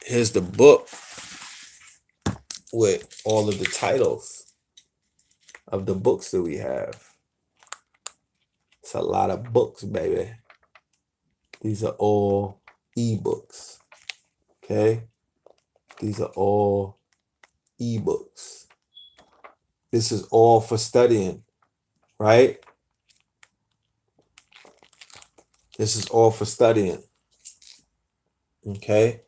here's the book with all of the titles of the books that we have. It's a lot of books, baby. These are all ebooks. Okay? These are all ebooks. This is all for studying, right? This is all for studying. Okay?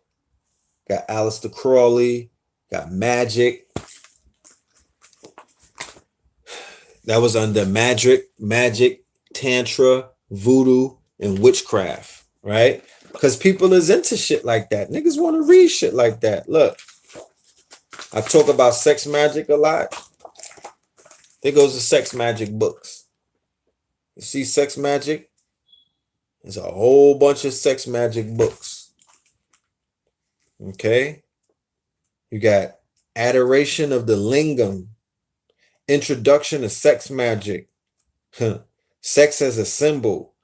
Got Aleister Crowley, got magic. That was under magic, tantra, voodoo, and witchcraft, right? Because people is into shit like that. Niggas want to read shit like that. Look, I talk about sex magic a lot. There goes the sex magic books. You see sex magic? There's a whole bunch of sex magic books. Okay? You got Adoration of the Lingam, Introduction to Sex Magic, Sex as a Symbol,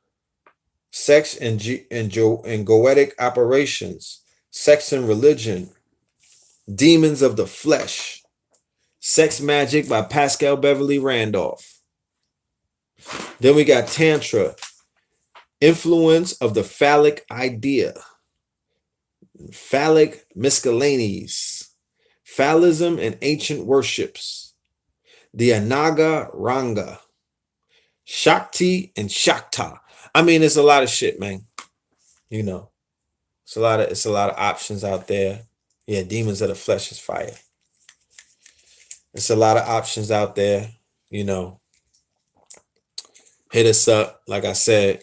Sex and Goetic Operations, Sex and Religion, Demons of the Flesh, Sex Magic by Pascal Beverly Randolph. Then we got Tantra, Influence of the Phallic Idea, Phallic Miscellanies, Phallism and Ancient Worships, the Anaga Ranga, Shakti and Shakta. I mean, it's a lot of shit, man. You know, it's a lot of options out there. Yeah, Demons of the Flesh is fire. It's a lot of options out there. You know, hit us up. Like I said,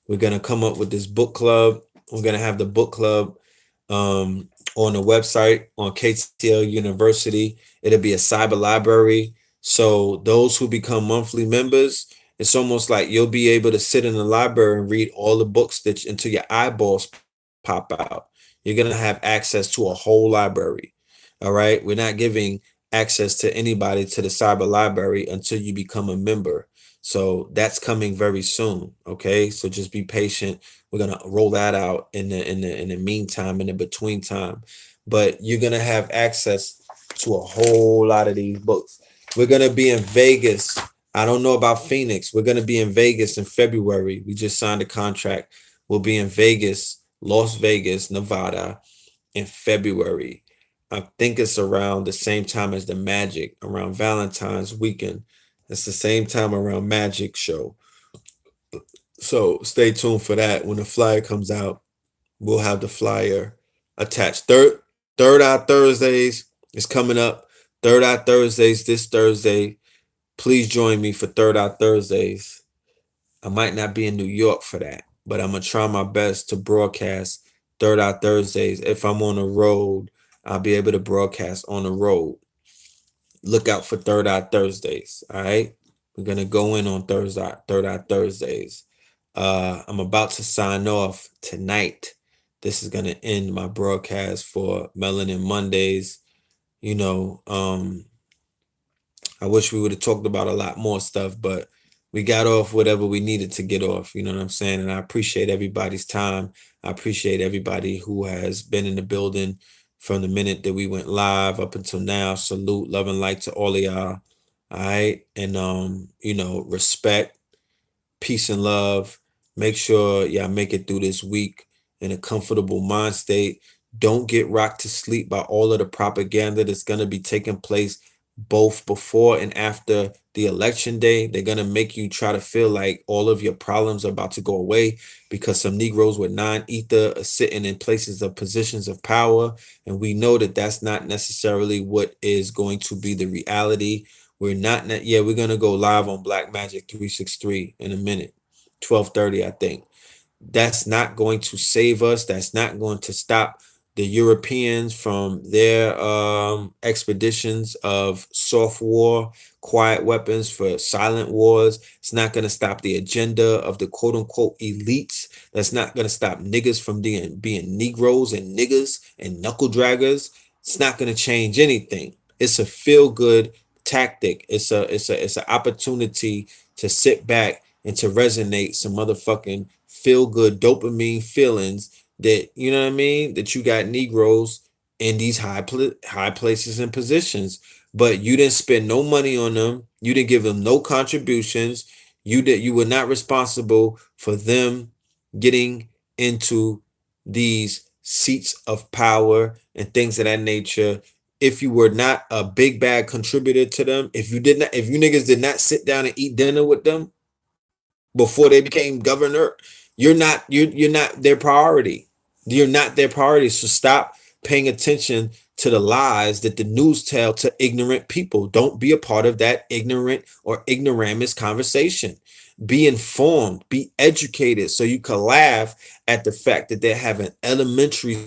we're gonna come up with this book club. We're gonna have the book club on the website on KTL University. It'll be a cyber library. So those who become monthly members, it's almost like you'll be able to sit in the library and read all the books that until your eyeballs pop out. You're going to have access to a whole library. All right. We're not giving access to anybody to the cyber library until you become a member. So that's coming very soon. Okay. So just be patient. We're going to roll that out in the meantime, in the between time. But you're going to have access to a whole lot of these books. We're going to be in Vegas. I don't know about Phoenix. We're going to be in Vegas in February. We just signed a contract. We'll be in Vegas, Las Vegas, Nevada in February. I think it's around the same time as the Magic, around Valentine's weekend. It's the same time around Magic show. So stay tuned for that. When the flyer comes out, we'll have the flyer attached. Third Eye Thursdays is coming up. Third Eye Thursdays this Thursday. Please join me for Third Eye Thursdays. I might not be in New York for that, but I'm going to try my best to broadcast Third Eye Thursdays. If I'm on the road, I'll be able to broadcast on the road. Look out for Third Eye Thursdays, all right? We're going to go in on Third Eye Thursdays. I'm about to sign off tonight. This is going to end my broadcast for Melanin Mondays. You know, I wish we would have talked about a lot more stuff, but we got off whatever we needed to get off. You know what I'm saying? And I appreciate everybody's time. I appreciate everybody who has been in the building from the minute that we went live up until now. Salute, love, and light to all of y'all. All right. And you know, respect, peace and love. Make sure y'all make it through this week in a comfortable mind state. Don't get rocked to sleep by all of the propaganda that's going to be taking place both before and after the election day. They're going to make you try to feel like all of your problems are about to go away because some Negroes with non-ether are sitting in places of positions of power. And we know that that's not necessarily what is going to be the reality. We're not, yeah, we're going to go live on Black Magic 363 in a minute, 12:30, I think. That's not going to save us. That's not going to stop the Europeans from their expeditions of soft war, quiet weapons for silent wars. It's not going to stop the agenda of the quote unquote elites. That's not going to stop niggas from being Negroes and niggas and knuckle draggers. It's not going to change anything. It's a feel good tactic. It's an opportunity to sit back and to resonate some motherfucking feel good dopamine feelings that, you know what I mean, that you got Negroes in these high places and positions, but you didn't spend no money on them. You didn't give them no contributions. You were not responsible for them getting into these seats of power and things of that nature. If you were not a big bad contributor to them, if you niggas did not sit down and eat dinner with them before they became governor, you're not their priority. You're not their priority. So stop paying attention to the lies that the news tell to ignorant people. Don't be a part of that ignorant or ignoramus conversation. Be informed, be educated, so you can laugh at the fact that they're having elementary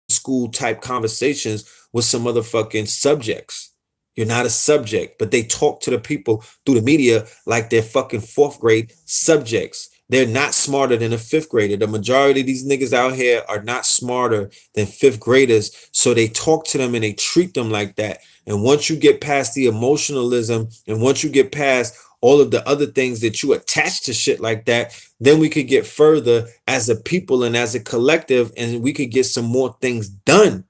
school type conversations with some motherfucking subjects. You're not a subject, but they talk to the people through the media like they're fucking fourth grade subjects. They're not smarter than a fifth grader. The majority of these niggas out here are not smarter than fifth graders. So they talk to them and they treat them like that. And once you get past the emotionalism and once you get past all of the other things that you attach to shit like that, then we could get further as a people and as a collective, and we could get some more things done.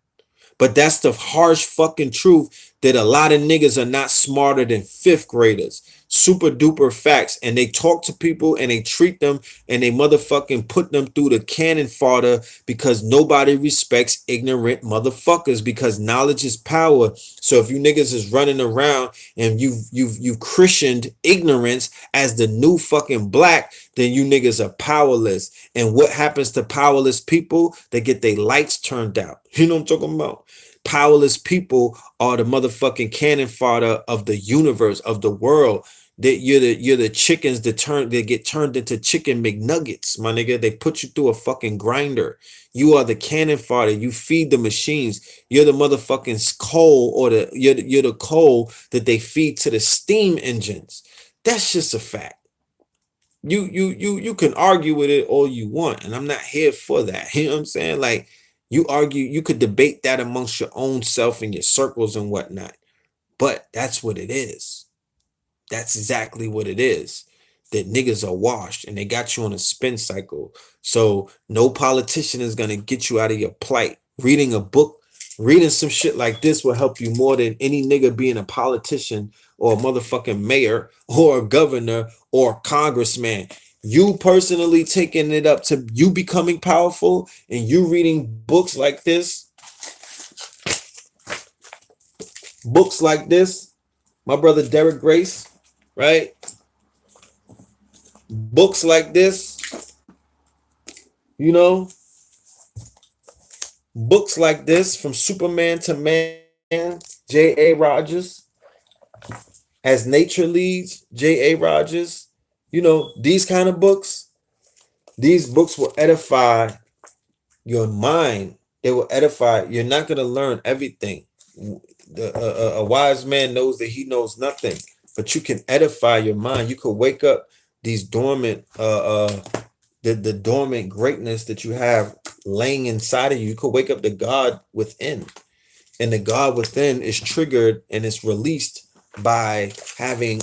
But that's the harsh fucking truth, that a lot of niggas are not smarter than fifth graders. Super duper facts. And they talk to people and they treat them and they motherfucking put them through the cannon fodder because nobody respects ignorant motherfuckers, because knowledge is power. So if you niggas is running around and you've christened ignorance as the new fucking black, then you niggas are powerless. And what happens to powerless people? They get their lights turned out. You know what I'm talking about? Powerless people are the motherfucking cannon fodder of the universe, of the world. That you're the chickens that get turned into chicken McNuggets, my nigga. They put you through a fucking grinder. You are the cannon fodder. You feed the machines. You're the motherfucking coal, or you're the coal that they feed to the steam engines. That's just a fact. You can argue with it all you want, and I'm not here for that. You know what I'm saying? Like, you could debate that amongst your own self and your circles and whatnot, but that's what it is. That's exactly what it is. That niggas are washed and they got you on a spin cycle. So no politician is gonna get you out of your plight. Reading a book, reading some shit like this will help you more than any nigga being a politician or a motherfucking mayor or a governor or a congressman. You personally taking it up to you becoming powerful and you reading books like this, my brother Derek Grace, right? Books like this, you know, books like this, from Superman to Man, J.A. Rogers, As Nature Leads, J.A. Rogers, you know, these kind of books, these books will edify your mind. They will edify. You're not going to learn everything. A wise man knows that he knows nothing, but you can edify your mind. You could wake up these dormant the dormant greatness that you have laying inside of you. You could wake up the God within. And the God within is triggered and it's released by having,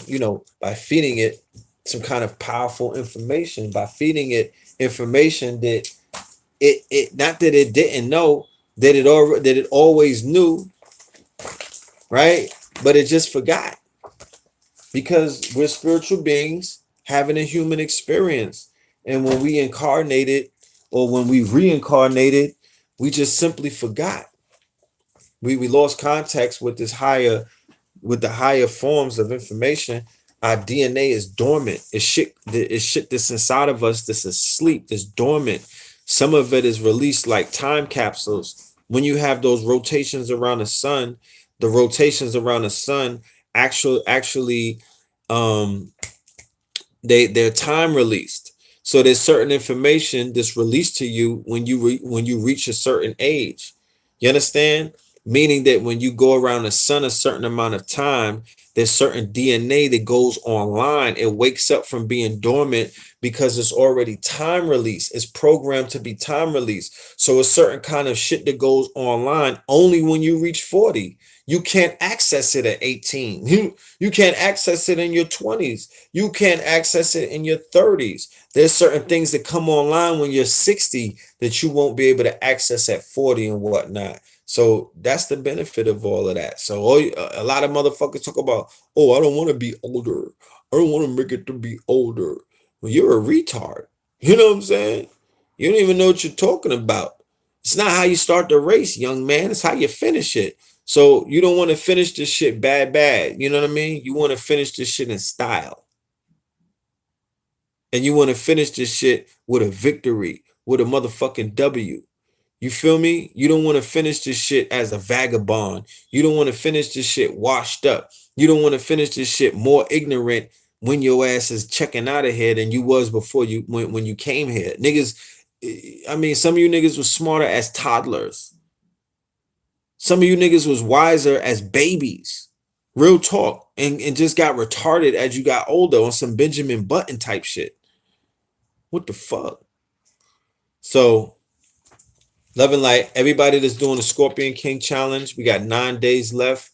by feeding it some kind of powerful information, by feeding it information that it not that it didn't know, that it always knew, right? But it just forgot, because we're spiritual beings having a human experience. And when we incarnated, or when we reincarnated, we just simply forgot. We lost context with the higher forms of information. Our DNA is dormant. It's shit that's inside of us that's asleep, that's dormant. Some of it is released like time capsules. When you have those rotations around the sun, the rotations around the sun actually um they're time released. So there's certain information that's released to you when when you reach a certain age. You understand? Meaning that when you go around the sun a certain amount of time, there's certain DNA that goes online. It wakes up from being dormant because it's already time release. It's programmed to be time release. So a certain kind of shit that goes online only when you reach 40. You can't access it at 18. You can't access it in your 20s. You can't access it in your 30s. There's certain things that come online when you're 60 that you won't be able to access at 40 and whatnot. So that's the benefit of all of that. So a lot of motherfuckers talk about, oh, I don't want to be older. I don't want to make it to be older. Well, you're a retard. You know what I'm saying? You don't even know what you're talking about. It's not how you start the race, young man. It's how you finish it. So you don't want to finish this shit bad. You know what I mean? You want to finish this shit in style. And you want to finish this shit with a victory, with a motherfucking W. You feel me? You don't want to finish this shit as a vagabond. You don't want to finish this shit washed up. You don't want to finish this shit more ignorant when your ass is checking out of here than you was before when you came here. Niggas, I mean, some of you niggas was smarter as toddlers. Some of you niggas was wiser as babies. Real talk. And just got retarded as you got older on some Benjamin Button type shit. What the fuck? So, love and light. Everybody that's doing the Scorpion King challenge, we got 9 days left.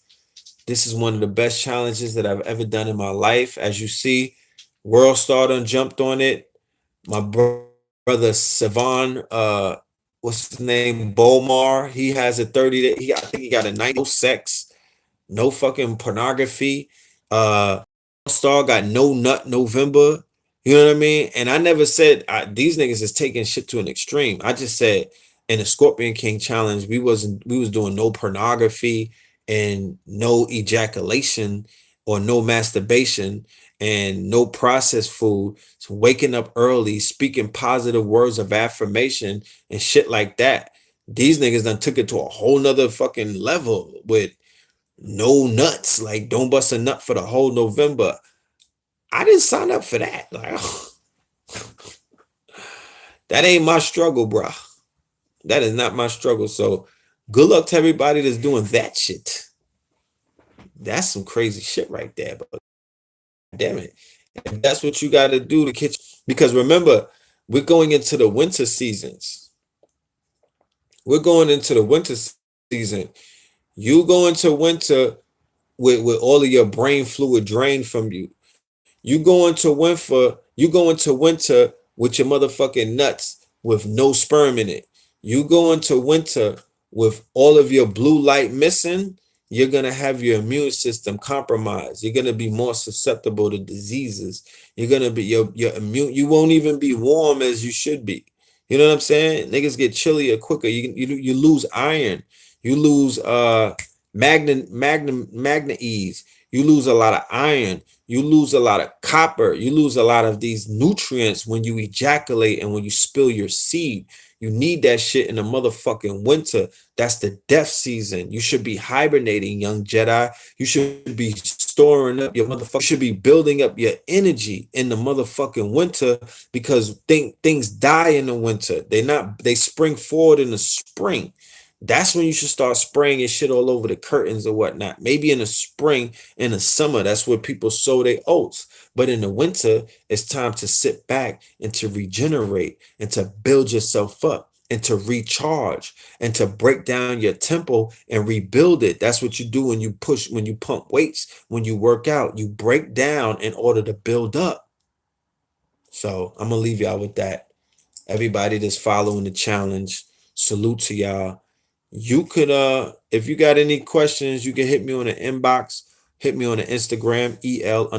This is one of the best challenges that I've ever done in my life. As you see, World Star done jumped on it. My brother Savon, what's his name? Bomar, he has a 30-day. I think he got a 90 sex, no fucking pornography. Star got no nut November. You know what I mean? And I never said these niggas is taking shit to an extreme. I just said in the Scorpion King challenge, we was doing no pornography and no ejaculation or no masturbation and no processed food. So waking up early, speaking positive words of affirmation and shit like that. These niggas done took it to a whole nother fucking level with no nuts. Like, don't bust a nut for the whole November. I didn't sign up for that. Like, that ain't my struggle, bro. That is not my struggle. So good luck to everybody that's doing that shit. That's some crazy shit right there. But damn it. If that's what you got to do to catch, because remember, we're going into the winter seasons. We're going into the winter season. You go into winter with all of your brain fluid drained from you. You go into winter with your motherfucking nuts with no sperm in it. You go into winter with all of your blue light missing, you're gonna have your immune system compromised. You're gonna be more susceptible to diseases. You're gonna be your immune, you won't even be warm as you should be. You know what I'm saying? Niggas get chillier quicker. You lose iron, you lose magnesium, you lose a lot of iron, you lose a lot of copper, you lose a lot of these nutrients when you ejaculate and when you spill your seed. You need that shit in the motherfucking winter. That's the death season. You should be hibernating, young Jedi. You should be storing up your motherfucker. You should be building up your energy in the motherfucking winter, because things die in the winter. They spring forward in the spring. That's when you should start spraying your shit all over the curtains or whatnot. Maybe in the spring, in the summer, that's where people sow their oats. But in the winter, it's time to sit back and to regenerate and to build yourself up. and to recharge and to break down your tempo and rebuild it. That's what you do when you push, when you pump weights, when you work out, you break down in order to build up. So I'm gonna leave y'all with that. Everybody that's following the challenge, salute to y'all. You could if you got any questions, you can hit me on the inbox, hit me on the Instagram, EL_PHILTHMOORL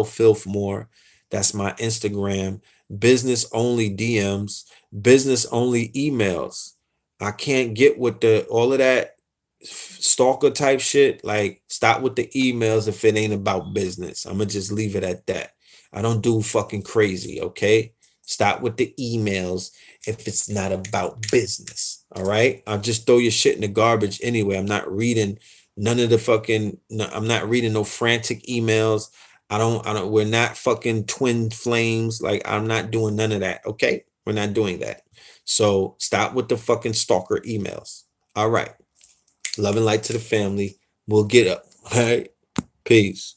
Filthmore. That's my Instagram. Business only DMs, business only emails. I can't get with the all of that stalker type shit. Like, stop with the emails if it ain't about business. I'm gonna just leave it at that. I don't do fucking crazy, okay? Stop with the emails if it's not about business. All right. I'll just throw your shit in the garbage anyway. I'm not reading none of the fucking, no, I'm not reading no frantic emails. We're not fucking twin flames. Like, I'm not doing none of that. Okay. We're not doing that. So stop with the fucking stalker emails. All right. Love and light to the family. We'll get up. All right. Peace.